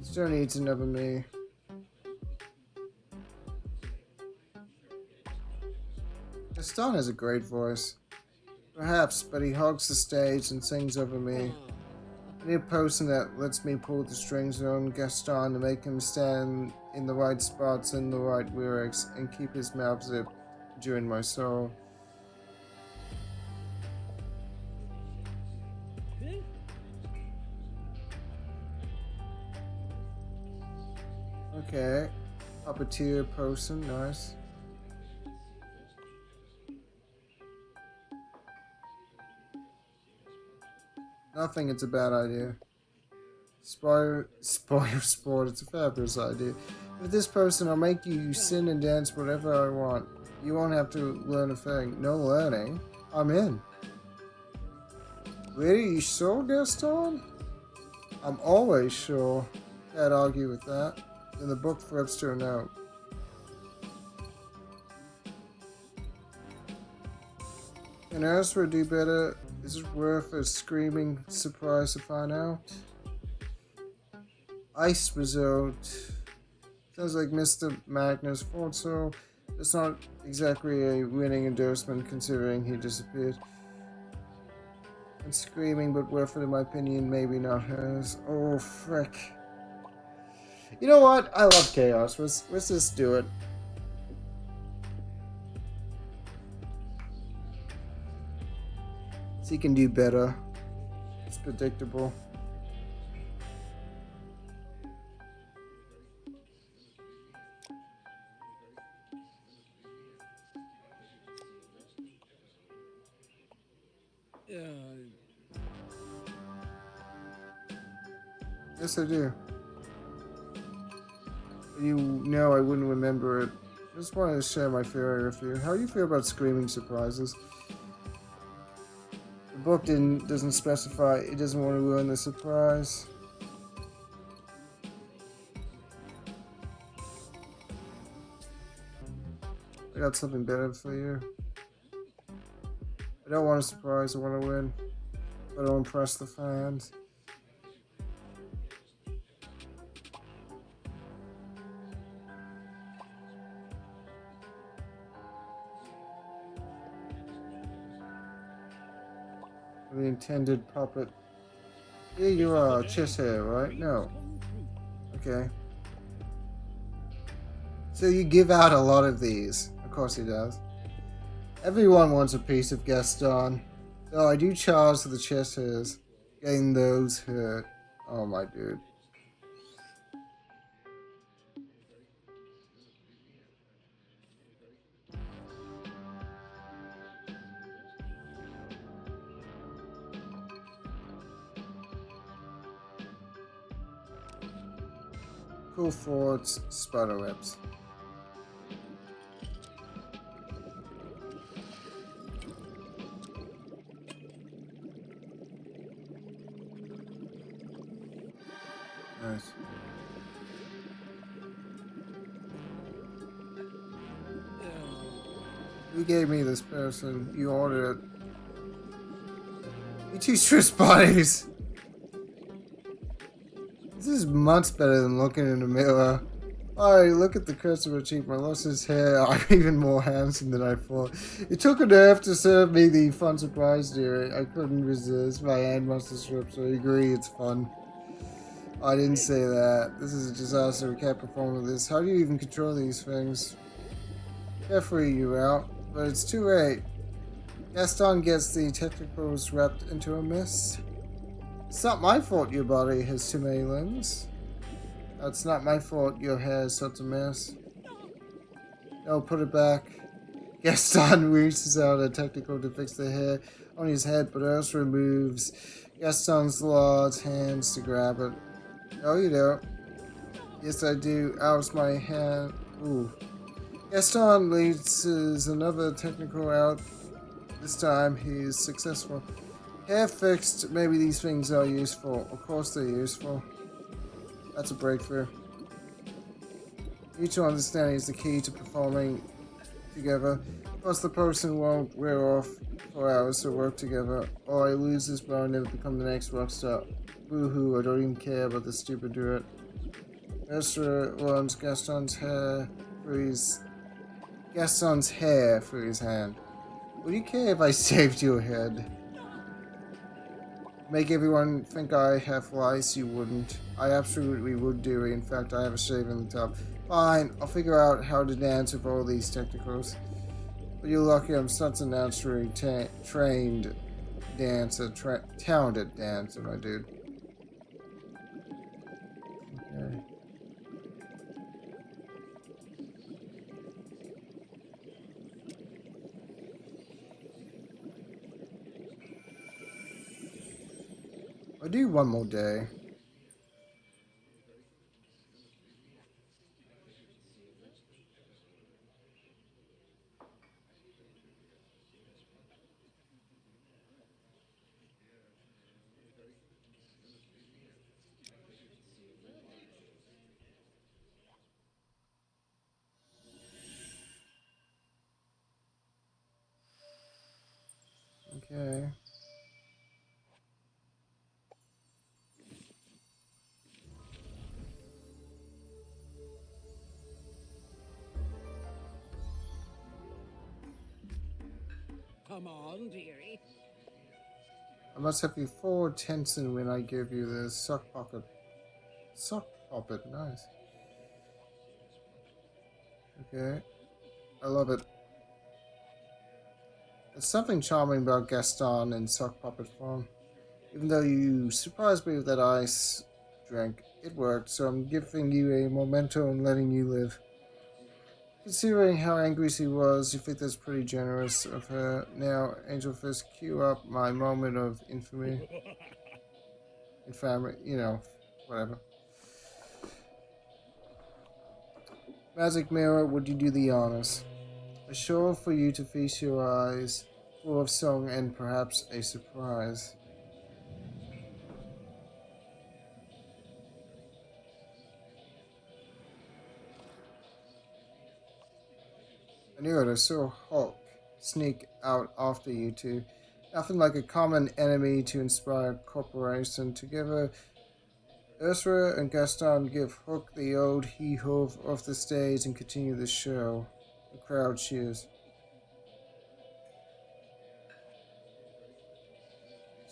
Still needs another me. Gaston has a great voice. Perhaps, but he hogs the stage and sings over me. I need a person that lets me pull the strings on Gaston to make him stand in the right spots in the right lyrics and keep his mouth zipped during my solo. Okay. Puppeteer person, nice. Nothing, it's a bad idea. Spoil sport, it's a fabulous idea. With this person, I'll make you sing and dance whatever I want. You won't have to learn a thing. No learning. I'm in. Really? You sure, Gaston? I'm always sure. Can't argue with that. Then the book flips to a note. Can Ursula do better? Is it worth a screaming surprise to find out? Ice result. Sounds like Mr. Magnus thought so. It's not exactly a winning endorsement considering he disappeared. And screaming, but worth it in my opinion, maybe not hers. Oh, frick. You know what? I love chaos. Let's just do it. So he can do better. It's predictable. Yes, I do. You know I wouldn't remember it. I just wanted to share my theory with you. How do you feel about screaming surprises? The book doesn't specify. It doesn't want to ruin the surprise. I got something better for you. I don't want a surprise. I want to win. But I'll impress the fans. The intended puppet. Here you are, chest hair, right? No. Okay. So you give out a lot of these. Of course he does. Everyone wants a piece of Gaston. Though I do charge for the chest hairs. Getting those hurt. Oh my dude. Cool forts, spider webs. Nice. You gave me this person. You ordered it. You two Swiss bodies. This is much better than looking in the mirror. Alright, look at the customer achievement. I lost his hair. I'm even more handsome than I thought. It took a nerve to serve me the fun surprise, dear. I couldn't resist. My hand must have slipped, so I agree it's fun. I didn't say that. This is a disaster. We can't perform with this. How do you even control these things? Carefully, you out. But it's too late. Gaston gets the technicals wrapped into a mess. It's not my fault your body has too many limbs. It's not my fault your hair is such a mess. No, put it back. Gaston reaches out a technical to fix the hair on his head, but Ursula removes Gaston's large hands to grab it. No, you don't. Yes, I do. Oust my hand. Ooh. Gaston leads another technical out. This time he is successful. Hair fixed, maybe these things are useful. Of course they're useful. That's a breakthrough. Mutual understanding is the key to performing together. Plus the person won't wear off for hours to work together. Or I lose this bar and never become the next rock star. Boo-hoo, I don't even care about the stupid duet. Ursula runs Gaston's hair through his hand. Would you care if I saved your head? Make everyone think I have lice, you wouldn't. I absolutely would do. In fact, I have a shave in the top. Fine, I'll figure out how to dance with all these technicals. But you're lucky I'm such a naturally trained dancer, talented dancer, my dude. Okay. I'll do one more day. Okay. Come on, dearie. I must have you full attention when I give you the sock pocket. Sock puppet, nice. Okay. I love it. There's something charming about Gaston in sock puppet form. Even though you surprised me with that ice drink, it worked, so I'm giving you a memento and letting you live. Considering how angry she was, you think that's pretty generous of her. Now, Angel Fist, cue up my moment of infamy. Infamy, you know, whatever. Magic Mirror, would you do the honors? A show for you to feast your eyes, full of song and perhaps a surprise. I knew it. I saw Hulk sneak out after you two. Nothing like a common enemy to inspire cooperation. Together, Ursula and Gaston give Hook the old hee-ho off the stage and continue the show. The crowd cheers.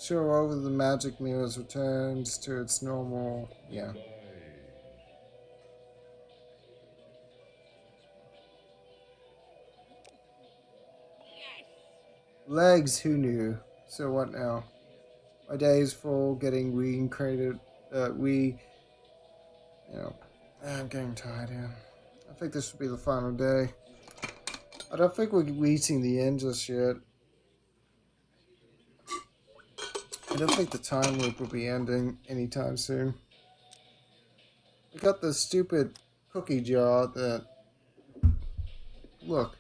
Show over the magic mirrors returns to its normal... yeah. Legs, who knew? So what now? My day is full, getting reincarnated, you know, I'm getting tired here. I think this will be the final day. I don't think we're reaching the end just yet. I don't think the time loop will be ending anytime soon. We got the stupid cookie jar that... Look,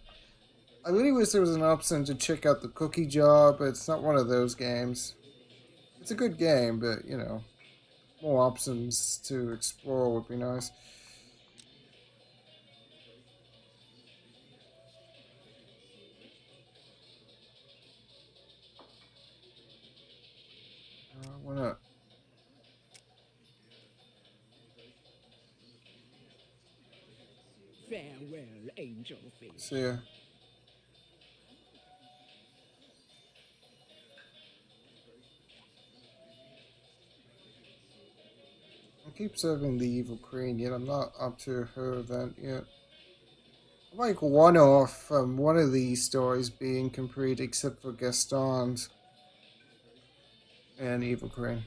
I really wish there was an option to check out the cookie jar, but it's not one of those games. It's a good game, but, you know. more options to explore would be nice. Why not? Farewell, angel fish. See ya. I keep serving the evil queen, yet I'm not up to her event yet. I'm like one off from one of these stories being complete, except for Gaston's and evil queen.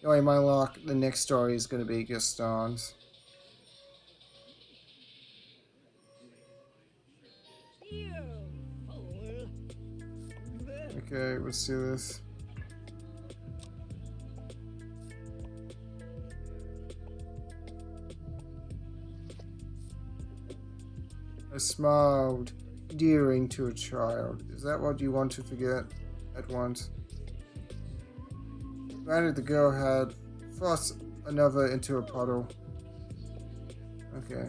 Anyway, my luck, the next story is going to be Gaston's. You fool. Okay, let's do this. I smiled, endearing to a child. Is that what you want to forget at once? Granted, the girl had thrust another into a puddle. Okay.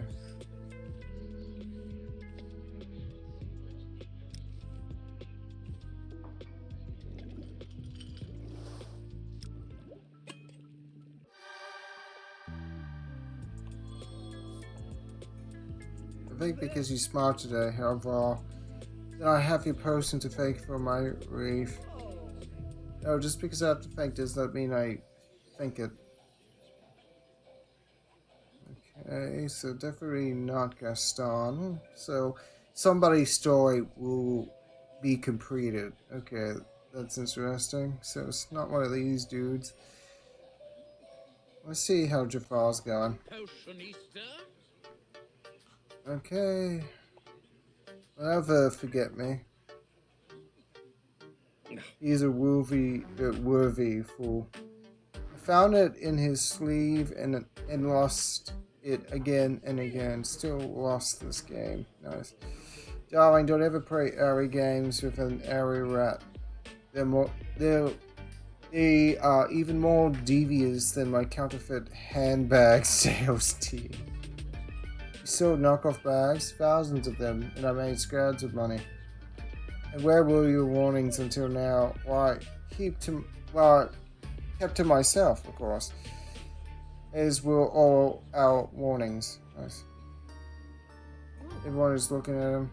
I think because you smiled today, however, then I have your person to thank for my relief. No, just because I have to thank does not mean I think it. Okay, so definitely not Gaston. So somebody's story will be completed. Okay, that's interesting. So it's not one of these dudes. Let's see how Jafar's gone. Potionista? Okay. Never forget me. He's a worthy fool. I found it in his sleeve and lost it again and again. Still lost this game. Nice. Darling, don't ever play airy games with an airy rat. They are even more devious than my counterfeit handbag sales team. We sold knockoff bags, thousands of them, and I made scrads of money. And where were your warnings until now? Why, kept to myself, of course. As were all our warnings. Nice. Everyone is looking at him.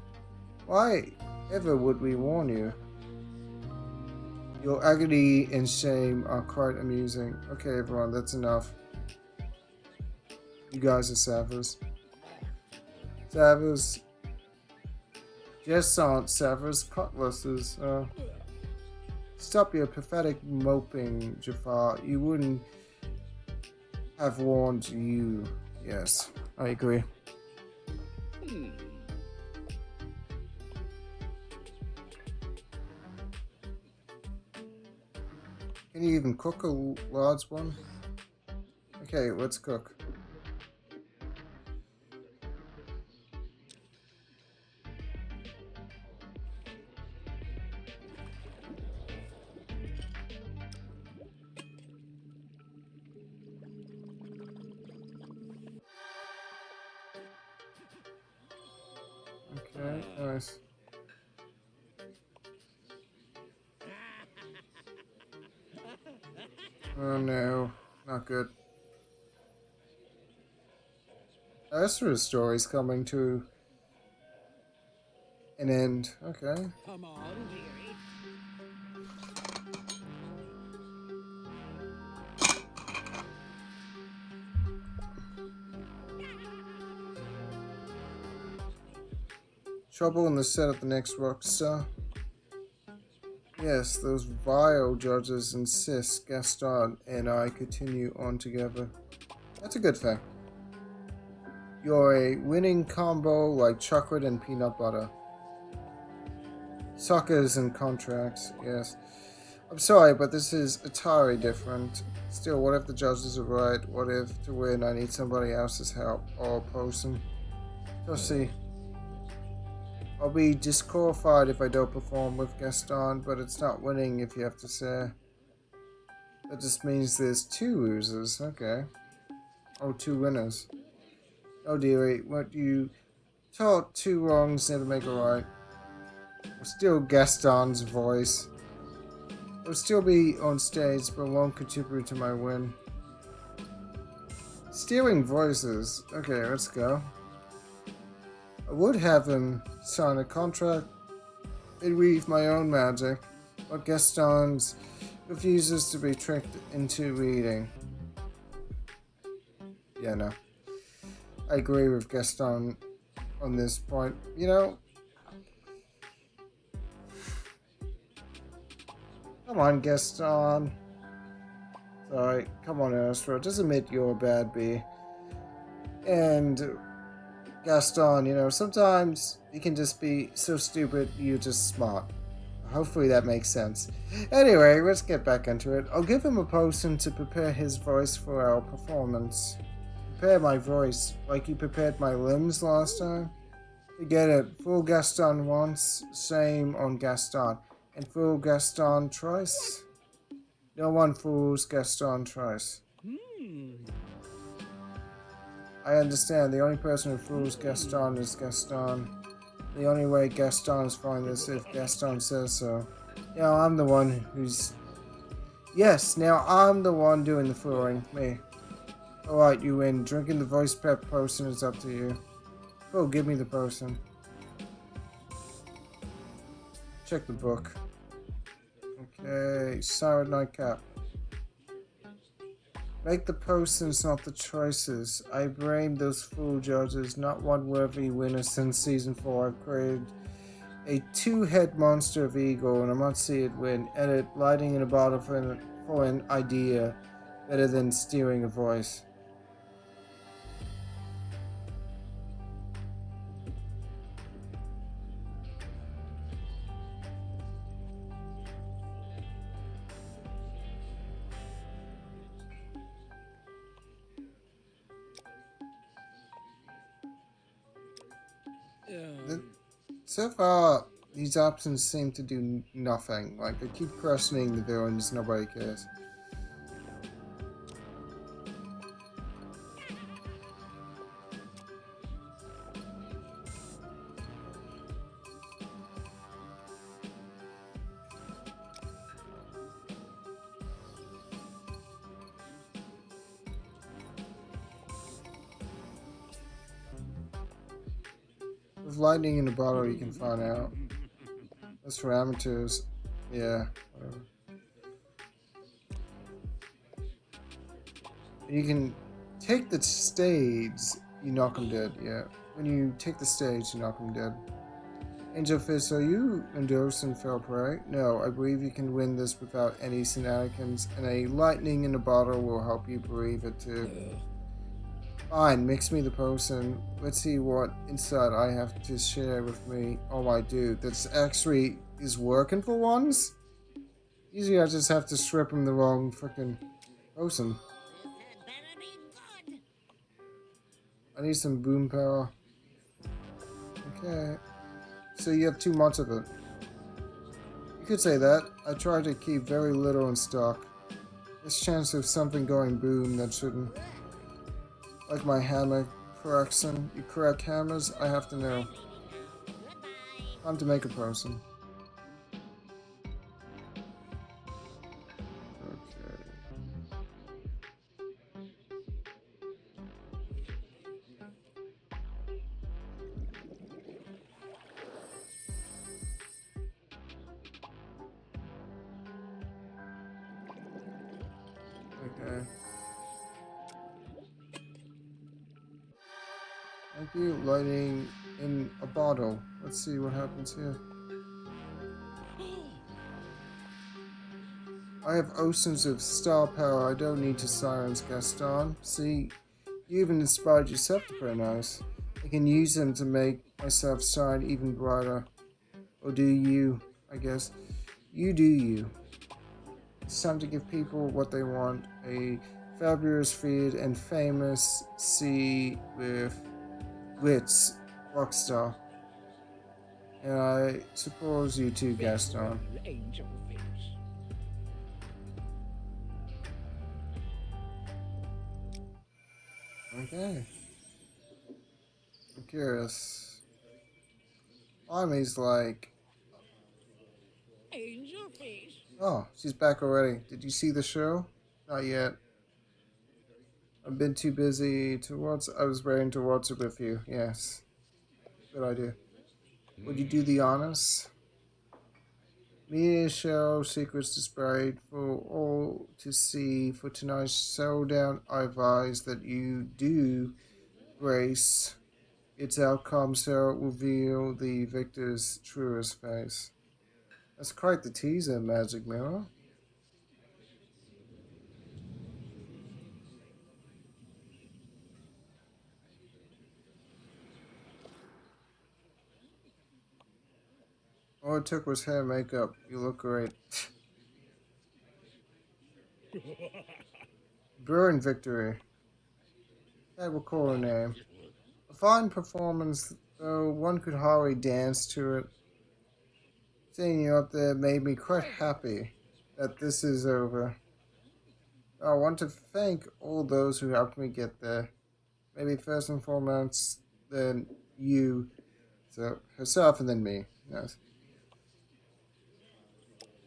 Why ever would we warn you? Your agony and shame are quite amusing. Okay, everyone, that's enough. You guys are savers. Savers. Just aren't savers, cutlasses. Stop your pathetic moping, Jafar. You wouldn't have warned you. Yes, I agree. Can you even cook a large one? Okay, let's cook. Okay, nice. Oh no, not good. Ursula's story's coming to an end. Okay. Come on, dearie. Trouble in the set at the next Rockstar. Yes, those vile judges insist Gaston and I continue on together. That's a good thing. You're a winning combo like chocolate and peanut butter. Suckers and contracts, yes. I'm sorry, but this is entirely different. Still, what if the judges are right? What if to win I need somebody else's help or person? So see. I'll be disqualified if I don't perform with Gaston, but it's not winning if you have to say. That just means there's 2 losers. Okay. Oh, 2 winners. Oh dearie, what you taught 2 wrongs never make a right. I'll steal Gaston's voice. I'll still be on stage, but won't contribute to my win. Stealing voices. Okay, let's go. I would have him sign a contract and weave my own magic, but Gaston refuses to be tricked into reading. Yeah, no. I agree with Gaston on this point. You know, come on, Gaston. Sorry, come on, Ursula. Just admit you're a bad bee. And Gaston, you know, sometimes you can just be so stupid you're just smart. Hopefully that makes sense. Anyway, let's get back into it. I'll give him a potion to prepare his voice for our performance. Prepare my voice, like you prepared my limbs last time? Forget it. Fool Gaston once, shame on Gaston. And fool Gaston twice? No one fools Gaston twice. I understand. The only person who fools Gaston is Gaston. The only way Gaston is fine is if Gaston says so. Now I'm the one who's... Yes, now I'm the one doing the fooling. Me. Alright, you win. Drinking the voice prep potion is up to you. Oh, give me the potion. Check the book. Okay, sour nightcap. Make the potions, not the choices. I blame those fool judges. Not one worthy winner since season 4. I've created a 2-head monster of eagle, and I must see it win. Edit: lighting in a bottle for an idea, better than stealing a voice. So far, these options seem to do nothing. Like, they keep questioning the villains, nobody cares. With lightning in the bottle, you can find out. That's for amateurs. Yeah, whatever. You can take the stage, you knock them dead. Yeah, when you take the stage, you knock them dead. Angelfish, are you endorsing fair play? No, I believe you can win this without any shenanigans, and a lightning in a bottle will help you believe it too. Fine, mix me the potion. Let's see what inside I have to share with me. Oh my dude, that's actually is working for once? Usually I just have to strip him the wrong freaking potion. This had better be good. I need some boom power. Okay. So you have 2 months of it. You could say that. I try to keep very little in stock. There's chance of something going boom that shouldn't. Like my hammer correction. You correct hammers? I have to know. Goodbye. Time to make a potion. Okay. Okay. Thank you. Lighting in a bottle. Let's see what happens here. I have oceans of star power. I don't need to silence Gaston. See, you even inspired yourself to play nice. I can use them to make myself shine even brighter. Or do you, I guess. You do you. It's time to give people what they want. A fabulous feed and famous sea with wits rockstar. And I suppose you too, Gaston. Angel fish. Okay. I'm curious. Army's like, Angel fish. oh, she's back already. Did you see the show? Not yet. I've been too busy to watch. I was waiting to watch it with you. Yes. Good idea. Would you do the honors? Media show secrets displayed for all to see for tonight's showdown. I advise that you do brace its outcome so it will reveal the victor's truest face. That's quite the teaser, Magic Mirror. All it took was hair and makeup. You look great. Burn victory. That will call her name. A fine performance, though one could hardly dance to it. Seeing you up there made me quite happy that this is over. I want to thank all those who helped me get there. Maybe first and foremost, then you, so herself, and then me. Yes,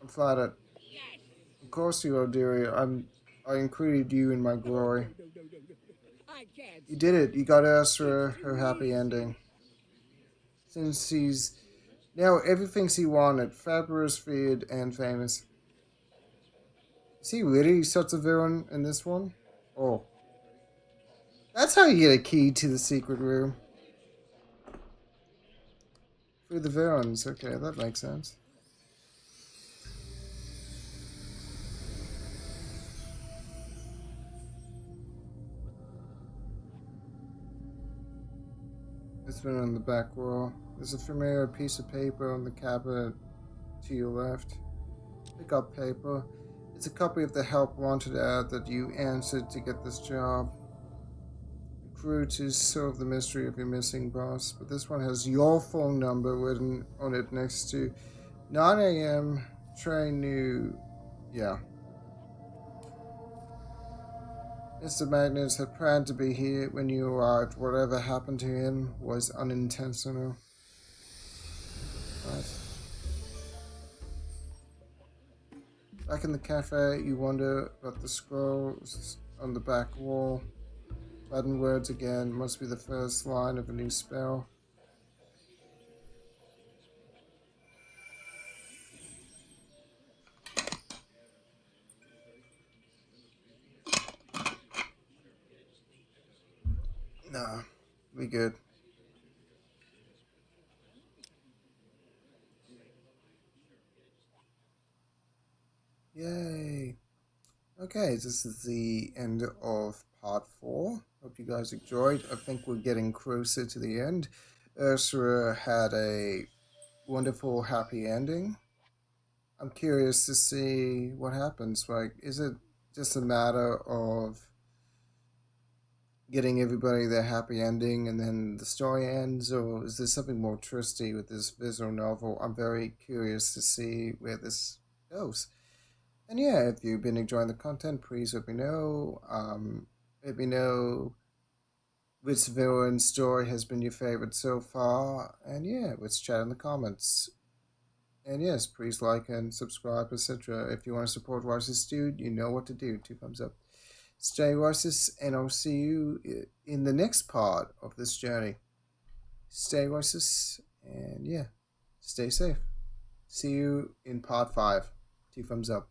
I'm flattered. Yes. Of course you are, dearie. I included you in my glory. No. I can't. You did it. You got Ursula It's her too happy easy. ending. Since he's now everything she wanted, fabulous, feared, and famous. Is he really such a villain in this one? Oh, that's how you get a key to the secret room. Through the villains. Okay, that makes sense. It's been on the back wall. There's a familiar piece of paper on the cabinet to your left. Pick up paper. It's a copy of the help wanted ad that you answered to get this job. The crew to solve the mystery of your missing boss, but this one has your phone number written on it next to 9 a.m. train new. Yeah. Mr. Magnus had planned to be here when you arrived. Whatever happened to him was unintentional. Right. Back in the cafe, you wonder about the scrolls on the back wall. Latin words again must be the first line of a new spell. Nah, we good. Yay. Okay, this is the end of part 4. Hope you guys enjoyed. I think we're getting closer to the end. Ursula had a wonderful, happy ending. I'm curious to see what happens. Like, is it just a matter of getting everybody their happy ending and then the story ends, or is there something more twisty with this visual novel? I'm very curious to see where this goes. And yeah, if you've been enjoying the content, please let me know. Let me know which villain story has been your favorite so far. And yeah, let's chat in the comments. And yes, please like and subscribe, etc. If you want to support Rice's Dude, you know what to do. 2 thumbs up. Stay Rice's, and I'll see you in the next part of this journey. Stay Rice's, and yeah, stay safe. See you in part 5. 2 thumbs up.